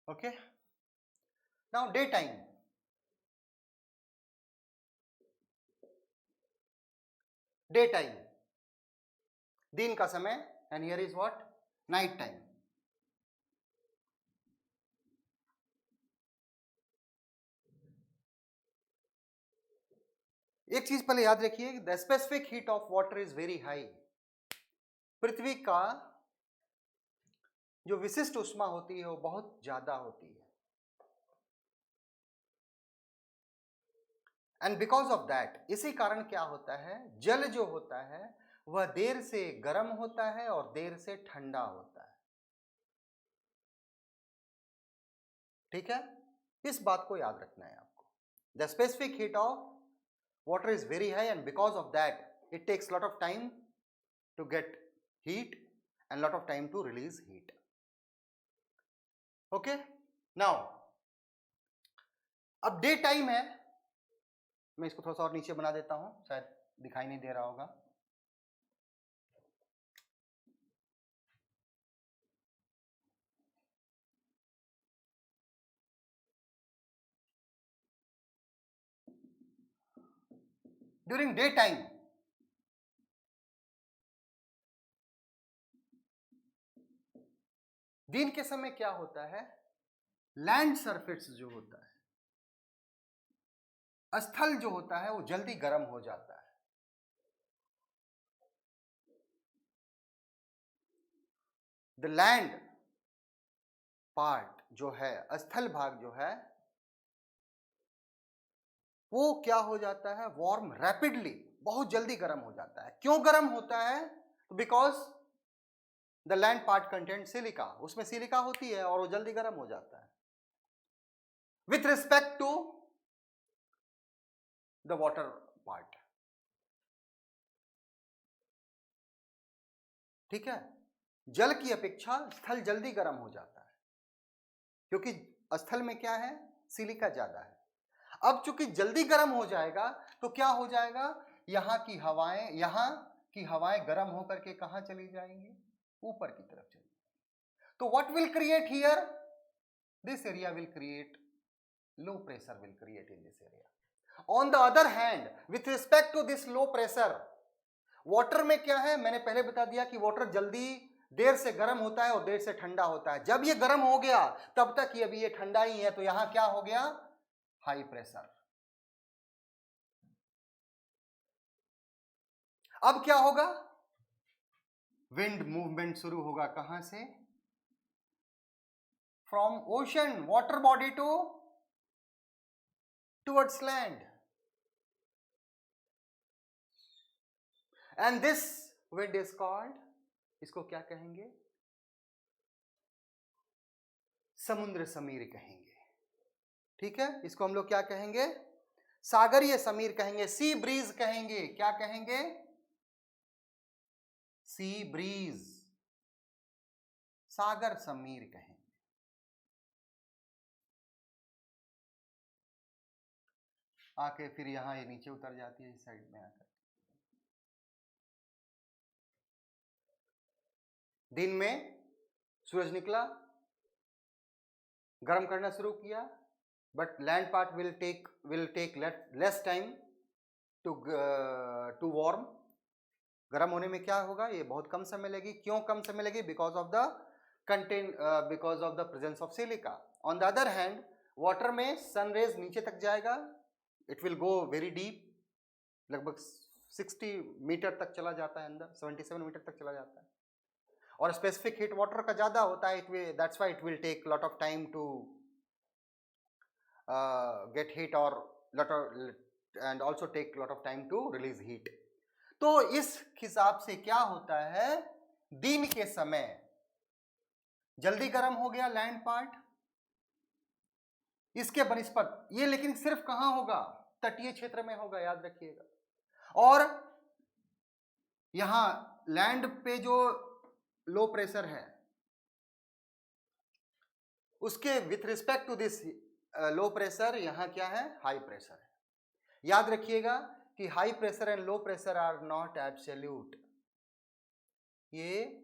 Speaker 1: Okay, now daytime, daytime, दिन का समय, and here is what, night time. एक चीज पहले याद रखिए, the specific heat of water is very high. पृथ्वी का जो विशिष्ट उष्मा होती है वो बहुत ज्यादा होती है, एंड बिकॉज ऑफ दैट, इसी कारण क्या होता है, जल जो होता है वह देर से गर्म होता है और देर से ठंडा होता है, ठीक है। इस बात को याद रखना है आपको। The specific heat of water is very high, and because of that it takes lot of time to get heat and lot of time to release heat. Okay, now अब डे टाइम है, मैं इसको थोड़ा सा और नीचे बना देता हूं, शायद दिखाई नहीं दे रहा होगा। ड्यूरिंग डे टाइम दिन के समय क्या होता है, लैंड सरफेस जो होता है, स्थल जो होता है वो जल्दी गर्म हो जाता है। द लैंड पार्ट जो है, स्थल भाग जो है वो क्या हो जाता है, वार्म रैपिडली, बहुत जल्दी गर्म हो जाता है। क्यों गर्म होता है? Because the land part content silica, उसमें सिलिका होती है और वो जल्दी गर्म हो जाता है with respect to the water part, ठीक है। जल की अपेक्षा स्थल जल्दी गर्म हो जाता है क्योंकि स्थल में क्या है, सिलिका ज्यादा है। अब चूंकि जल्दी गर्म हो जाएगा तो क्या हो जाएगा, यहां की हवाएं गर्म होकर के कहां चली जाएंगी, ऊपर की तरफ चली जाएंगी। तो what will create here, this area will create, low pressure will create in this area. On the other hand, with respect to this low pressure, water में क्या है, मैंने पहले बता दिया कि वाटर जल्दी देर से गर्म होता है और देर से ठंडा होता है। जब ये गर्म हो गया तब तक ये अभी ये ठंडा ही है, तो यहां क्या हो गया, हाई प्रेशर। अब क्या होगा, विंड मूवमेंट शुरू होगा, कहां से, from ocean water body towards land, and this wind is called, इसको क्या कहेंगे, समुद्र समीर कहेंगे, ठीक है। इसको हम लोग क्या कहेंगे, सागरीय समीर कहेंगे, सी ब्रीज कहेंगे। क्या कहेंगे, सी ब्रीज, सागर समीर कहेंगे। आके फिर यहाँ ये नीचे उतर जाती है इस साइड में आकर। दिन में सूरज निकला, गर्म करना शुरू किया, but land part will take less time to warm. गर्म होने में क्या होगा, ये बहुत कम समय लगेगी। क्यों कम समय लगेगी? Because of the presence of silica. On the other hand water में सन रेज नीचे तक जाएगा, it will go very deep, लगभग 60 मीटर तक चला जाता है अंदर, 77 मीटर तक चला जाता है। और स्पेसिफिक हीट वाटर का ज्यादा होता है, that's why it will take lot of time to get heat और and also take lot of time to release heat. तो इस हिसाब से क्या होता है, दिन के समय जल्दी गर्म हो गया लैंड पार्ट, इसके बनिस्पत ये, लेकिन सिर्फ कहां होगा, तटीय क्षेत्र में होगा, याद रखिएगा। और यहां लैंड पे जो लो प्रेशर है उसके with respect to this low pressure यहां क्या है, हाई प्रेशर है। याद रखिएगा कि high pressure and low pressure are not absolute, ये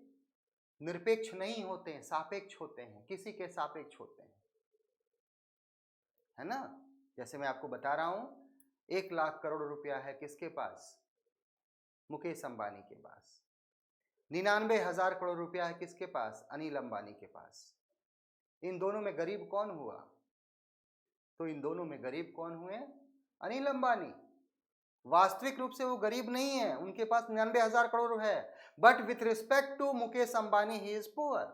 Speaker 1: निरपेक्ष नहीं होते हैं, सापेक्ष होते हैं, किसी के सापेक्ष होते हैं, है ना। जैसे मैं आपको बता रहा हूं, 1 लाख करोड़ रुपया है किसके पास, मुकेश अंबानी के पास। 99,000 करोड़ रुपया है किसके पास, अनिल अंबानी के पास। इन दोनों में गरीब कौन हुआ, तो इन दोनों में गरीब कौन हुए, अनिल अंबानी। वास्तविक रूप से वो गरीब नहीं है, उनके पास 99,000 करोड़ है, but with respect to Mukesh Ambani he is poor.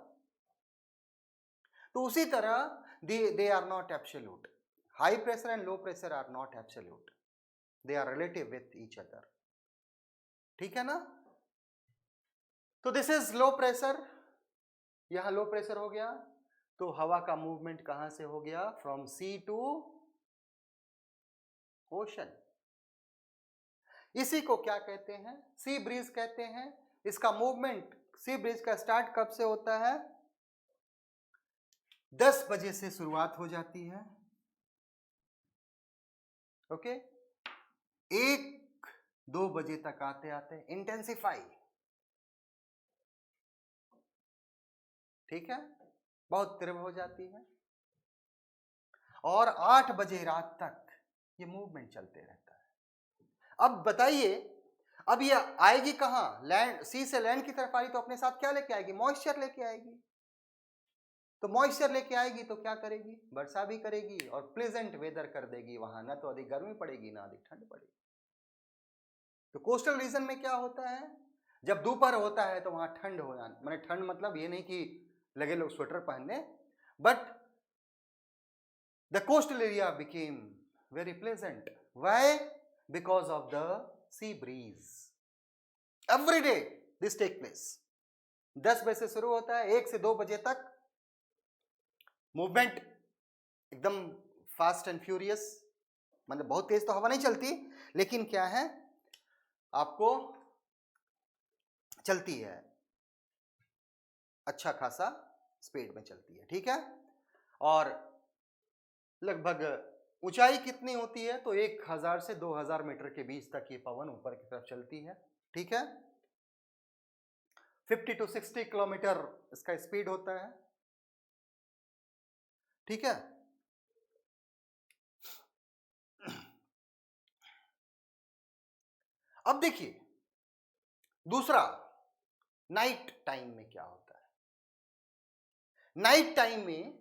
Speaker 1: तो उसी तरह they are not absolute, high pressure and low pressure are not absolute, they are relative with each other, ठीक है ना। तो दिस इज लो प्रेशर, यहां लो प्रेशर हो गया, तो हवा का मूवमेंट कहां से हो गया, फ्रॉम सी टू ओशन। इसी को क्या कहते हैं, सी ब्रीज कहते हैं। इसका मूवमेंट, सी ब्रीज का स्टार्ट कब से होता है, 10 बजे से शुरुआत हो जाती है, ओके, 1-2 बजे तक आते आते इंटेंसिफाई, ठीक है, बहुत तीव्र हो जाती है, और 8 बजे रात तक ये मूवमेंट चलते रहता है। अब बताइए, अब ये आएगी कहां, लैंड, सी से लैंड की तरफ आई तो अपने साथ क्या लेके आएगी, मॉइस्चर लेके आएगी। तो मॉइस्चर लेके आएगी तो क्या करेगी, वर्षा भी करेगी और प्लेजेंट वेदर कर देगी वहां, ना तो अधिक गर्मी पड़ेगी ना अधिक ठंड पड़ेगी। तो कोस्टल रीजन में क्या होता है, जब दोपहर होता है तो वहां ठंड हो जाती, मैंने ठंड मतलब ये नहीं कि लगे लोग स्वेटर पहनने, but the coastal area became very pleasant. Why? Because of the sea breeze. Every day this take place. 10 बजे से शुरू होता है, 1 से 2 बजे तक मूवमेंट एकदम फास्ट एंड फ्यूरियस, मतलब बहुत तेज तो हवा नहीं चलती, लेकिन क्या है, आपको चलती है, अच्छा खासा स्पीड में चलती है, ठीक है। और लगभग ऊंचाई कितनी होती है, तो 1000 से 2000 मीटर के बीच तक ये पवन ऊपर की तरफ चलती है, ठीक है। 50 to 60 किलोमीटर इसका स्पीड होता है, ठीक है। अब देखिए दूसरा, नाइट टाइम में क्या होता है। नाइट टाइम में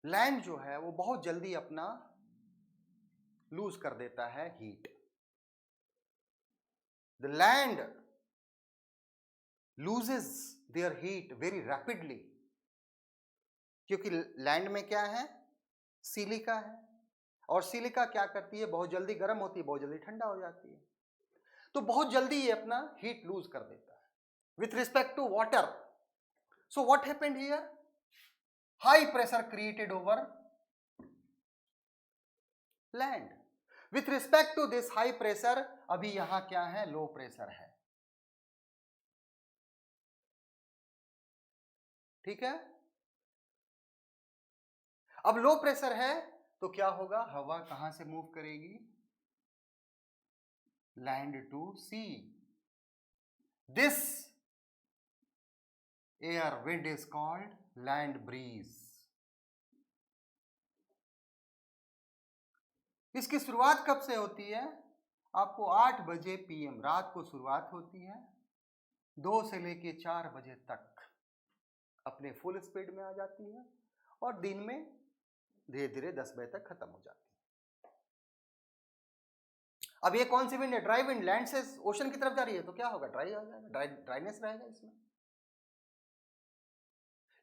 Speaker 1: लैंड जो है वो बहुत जल्दी अपना लूज कर देता है heat. The land loses their heat very rapidly, क्योंकि लैंड में क्या है, सिलिका है, और सिलिका क्या करती है, बहुत जल्दी गर्म होती है, बहुत जल्दी ठंडा हो जाती है, तो बहुत जल्दी ये अपना हीट लूज कर देता है with respect to water. So what happened here, high pressure created over land, with respect to this high pressure अभी यहां क्या है, लो प्रेशर है, ठीक है। अब लो प्रेशर है तो क्या होगा, हवा कहां से मूव करेगी, land to sea. This air wind is called land breeze. इसकी शुरुआत कब से होती है, आपको 8 बजे पीएम रात को शुरुआत होती है, 2 से लेके 4 बजे तक अपने फुल स्पीड में आ जाती है और दिन में धीरे धीरे 10 बजे तक खत्म हो जाती है. अब ये कौन सी विंड है, ड्राई विंड, लैंड से ओशन की तरफ जा रही है तो क्या होगा, ड्राई हो जाएगा, ड्राइनेस रहेगा इसमें.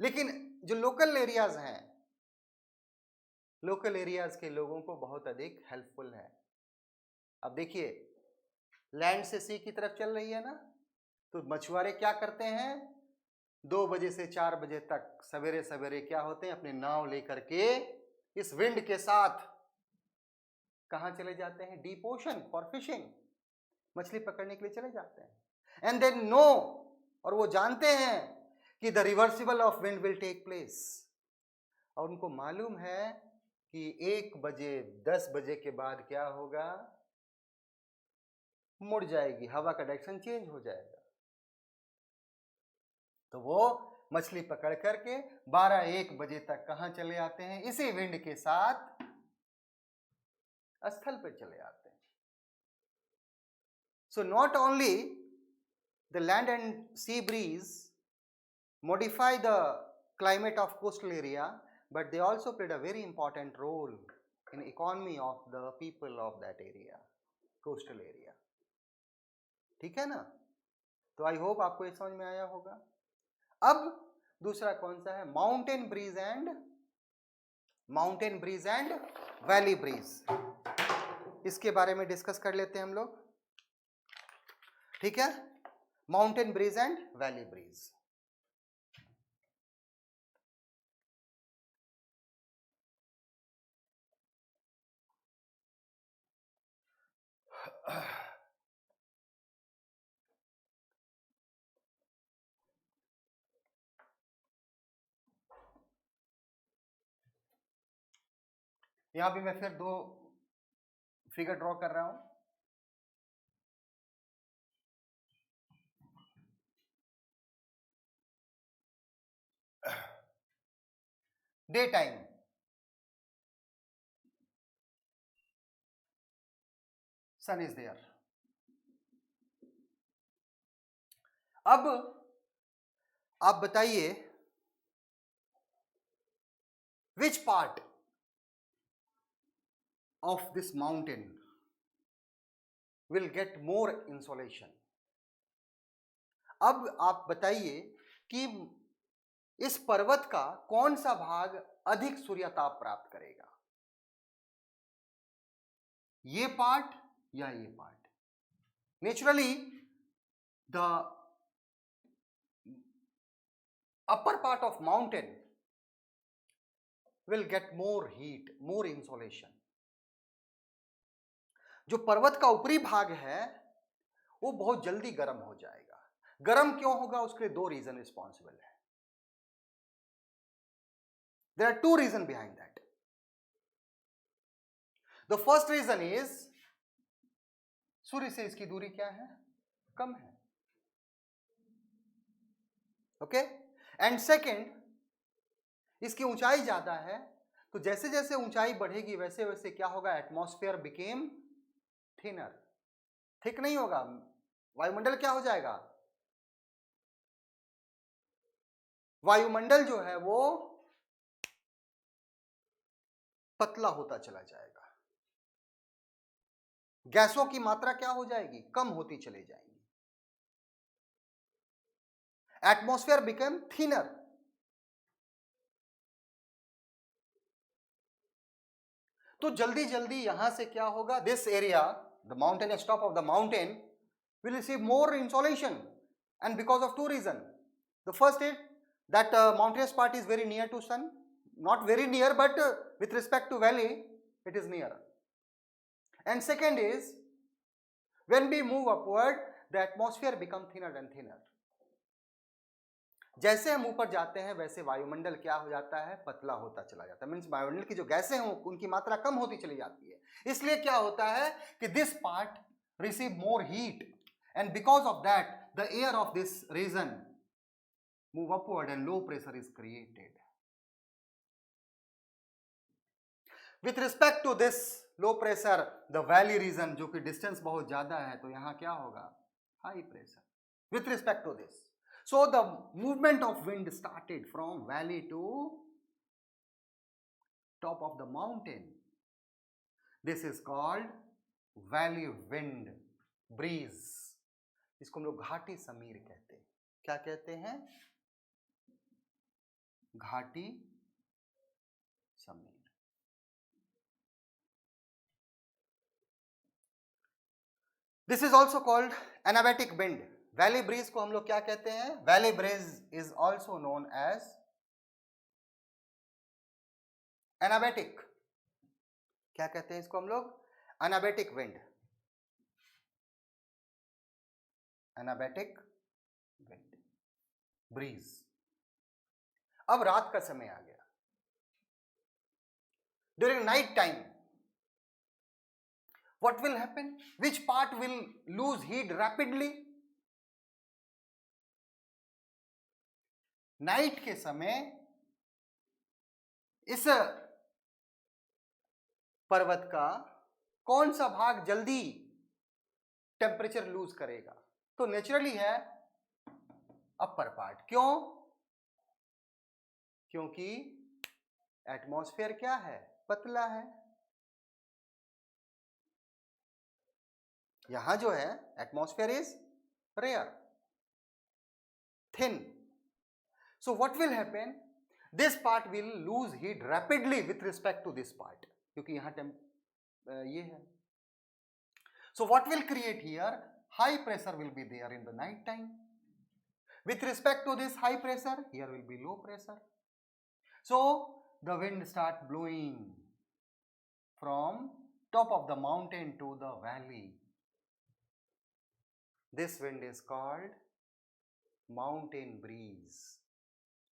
Speaker 1: लेकिन जो लोकल एरियाज हैं, लोकल एरियाज के लोगों को बहुत अधिक हेल्पफुल है. अब देखिए लैंड से सी की तरफ चल रही है ना, तो मछुआरे क्या करते हैं, 2 बजे से 4 बजे तक सवेरे सवेरे क्या होते हैं, अपने नाव लेकर के इस विंड के साथ कहां चले जाते हैं, डीप ओशन फॉर फिशिंग, मछली पकड़ने के लिए चले जाते हैं. एंड देन नो, और वो जानते हैं कि the reversible of wind will take place. और उनको मालूम है कि 1 बजे 10 बजे के बाद क्या होगा, मुड़ जाएगी, हवा का डायरेक्शन चेंज हो जाएगा. तो वो मछली पकड़ करके 12-1 बजे तक कहां चले आते हैं, इसी विंड के साथ स्थल पर चले आते हैं. So not only the land and sea bridge modify the climate of coastal area, but they also played a very important role in economy of the people of that area, coastal area. ठीक है ना, तो I hope आपको ये समझ में आया होगा. अब दूसरा कौन सा है, mountain breeze and valley breeze. इसके बारे में डिस्कस कर लेते हैं हम लोग. ठीक है, mountain breeze and valley breeze. यहां भी मैं फिर 2 फिगर ड्रॉ कर रहा हूं. Day time, sun is there. अब आप बताइए which part of this mountain will get more insolation. अब आप बताइए कि इस पर्वत का कौन सा भाग अधिक सूर्यताप प्राप्त करेगा, ये पार्ट या ये part. Naturally the upper part of mountain will get more heat, more insolation. जो पर्वत का ऊपरी भाग है वो बहुत जल्दी गर्म हो जाएगा. गर्म क्यों होगा, उसके लिए 2 रीजन रिस्पॉन्सिबल है. There are 2 reasons behind that. The first reason is सूर्य से इसकी दूरी क्या है, कम है. ओके. एंड सेकेंड, इसकी ऊंचाई ज्यादा है, तो जैसे जैसे ऊंचाई बढ़ेगी वैसे वैसे क्या होगा, एटमॉस्फेयर बिकेम थिनर. थिक नहीं होगा, वायुमंडल क्या हो जाएगा, वायुमंडल जो है वो पतला होता चला जाएगा. गैसों की मात्रा क्या हो जाएगी, कम होती चली जाएगी. Atmosphere become thinner. तो जल्दी जल्दी यहां से क्या होगा, this area, the mountain top of the mountain will receive more insolation, and because of 2 reasons. The first is that mountainous part is very near to sun, not very near, but with respect to valley it is near. And second is when we move upward the atmosphere become thinner and thinner. जैसे हम ऊपर जाते हैं वैसे वायुमंडल क्या हो जाता है, पतला होता चला जाता है, मीन्स वायुमंडल की जो गैसें हैं उनकी मात्रा कम होती चली जाती है। इसलिए क्या होता है कि this part receive more heat and because of that the air of this region move upward and low pressure is created. With respect to this low pressure the valley region, जो कि डिस्टेंस बहुत ज्यादा है तो यहां क्या होगा, high pressure. With respect to this, so the movement of wind started from valley to top of the mountain. This is called valley wind breeze. इसको हम लोग घाटी समीर कहते हैं। क्या कहते हैं, घाटी समीर। This is also called anabatic wind. Valley breeze को हम लोग क्या कहते हैं, valley breeze is also known as anabatic. क्या कहते हैं इसको हम लोग, anabatic wind, anabatic wind breeze. अब रात का समय आ गया, during night time what will happen, which part will lose heat rapidly? Night के समय इस पर्वत का कौन सा भाग जल्दी टेम्परेचर लूज करेगा, तो नेचुरली है अपर पार्ट। क्यों, क्योंकि एटमॉस्फेयर क्या है, पतला है। यहां जो है atmosphere is rare, thin, so what will happen, this part will lose heat rapidly with respect to this part, क्योंकि यहां ये है। so what will create here, high pressure will be there in the night time. with respect to this high pressure, here will be low pressure, so the wind start blowing from top of the mountain to the valley. this wind is called mountain breeze.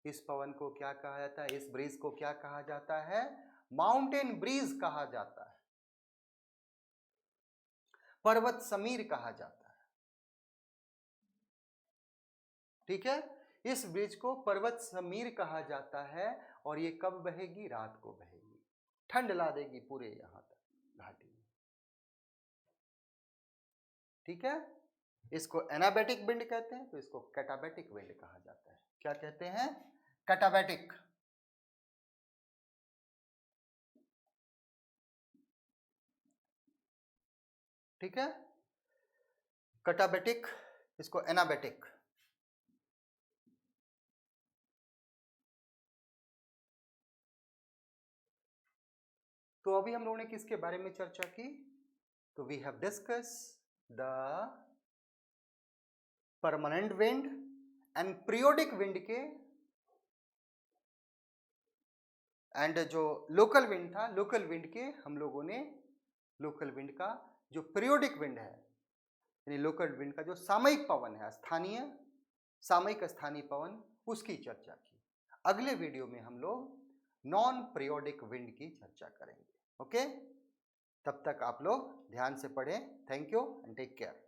Speaker 1: इस पवन को क्या कहा जाता है, इस bridge को क्या कहा जाता है, माउंटेन ब्रीज कहा जाता है, पर्वत समीर कहा जाता है। ठीक है, इस ब्रिज को पर्वत समीर कहा जाता है और ये कब बहेगी, रात को बहेगी, ठंड ला देगी पूरे यहां तक घाटी में। ठीक है, इसको एनाबेटिक विंड कहते हैं, तो इसको कैटाबेटिक विंड कहा जाता है। क्या कहते हैं, कैटाबेटिक। ठीक है, कैटाबेटिक, इसको एनाबेटिक। तो अभी हम लोगों ने किसके बारे में चर्चा की, तो we have discuss the permanent wind and periodic wind के, एंड जो लोकल विंड था, लोकल विंड के हम लोगों ने लोकल विंड का जो पीरियोडिक विंड है, यानी लोकल विंड का जो सामयिक पवन है, स्थानीय सामयिक स्थानीय पवन, उसकी चर्चा की। अगले वीडियो में हम लोग नॉन पीरियोडिक विंड की चर्चा करेंगे। ओके, तब तक आप लोग ध्यान से पढ़ें। Thank you and take care.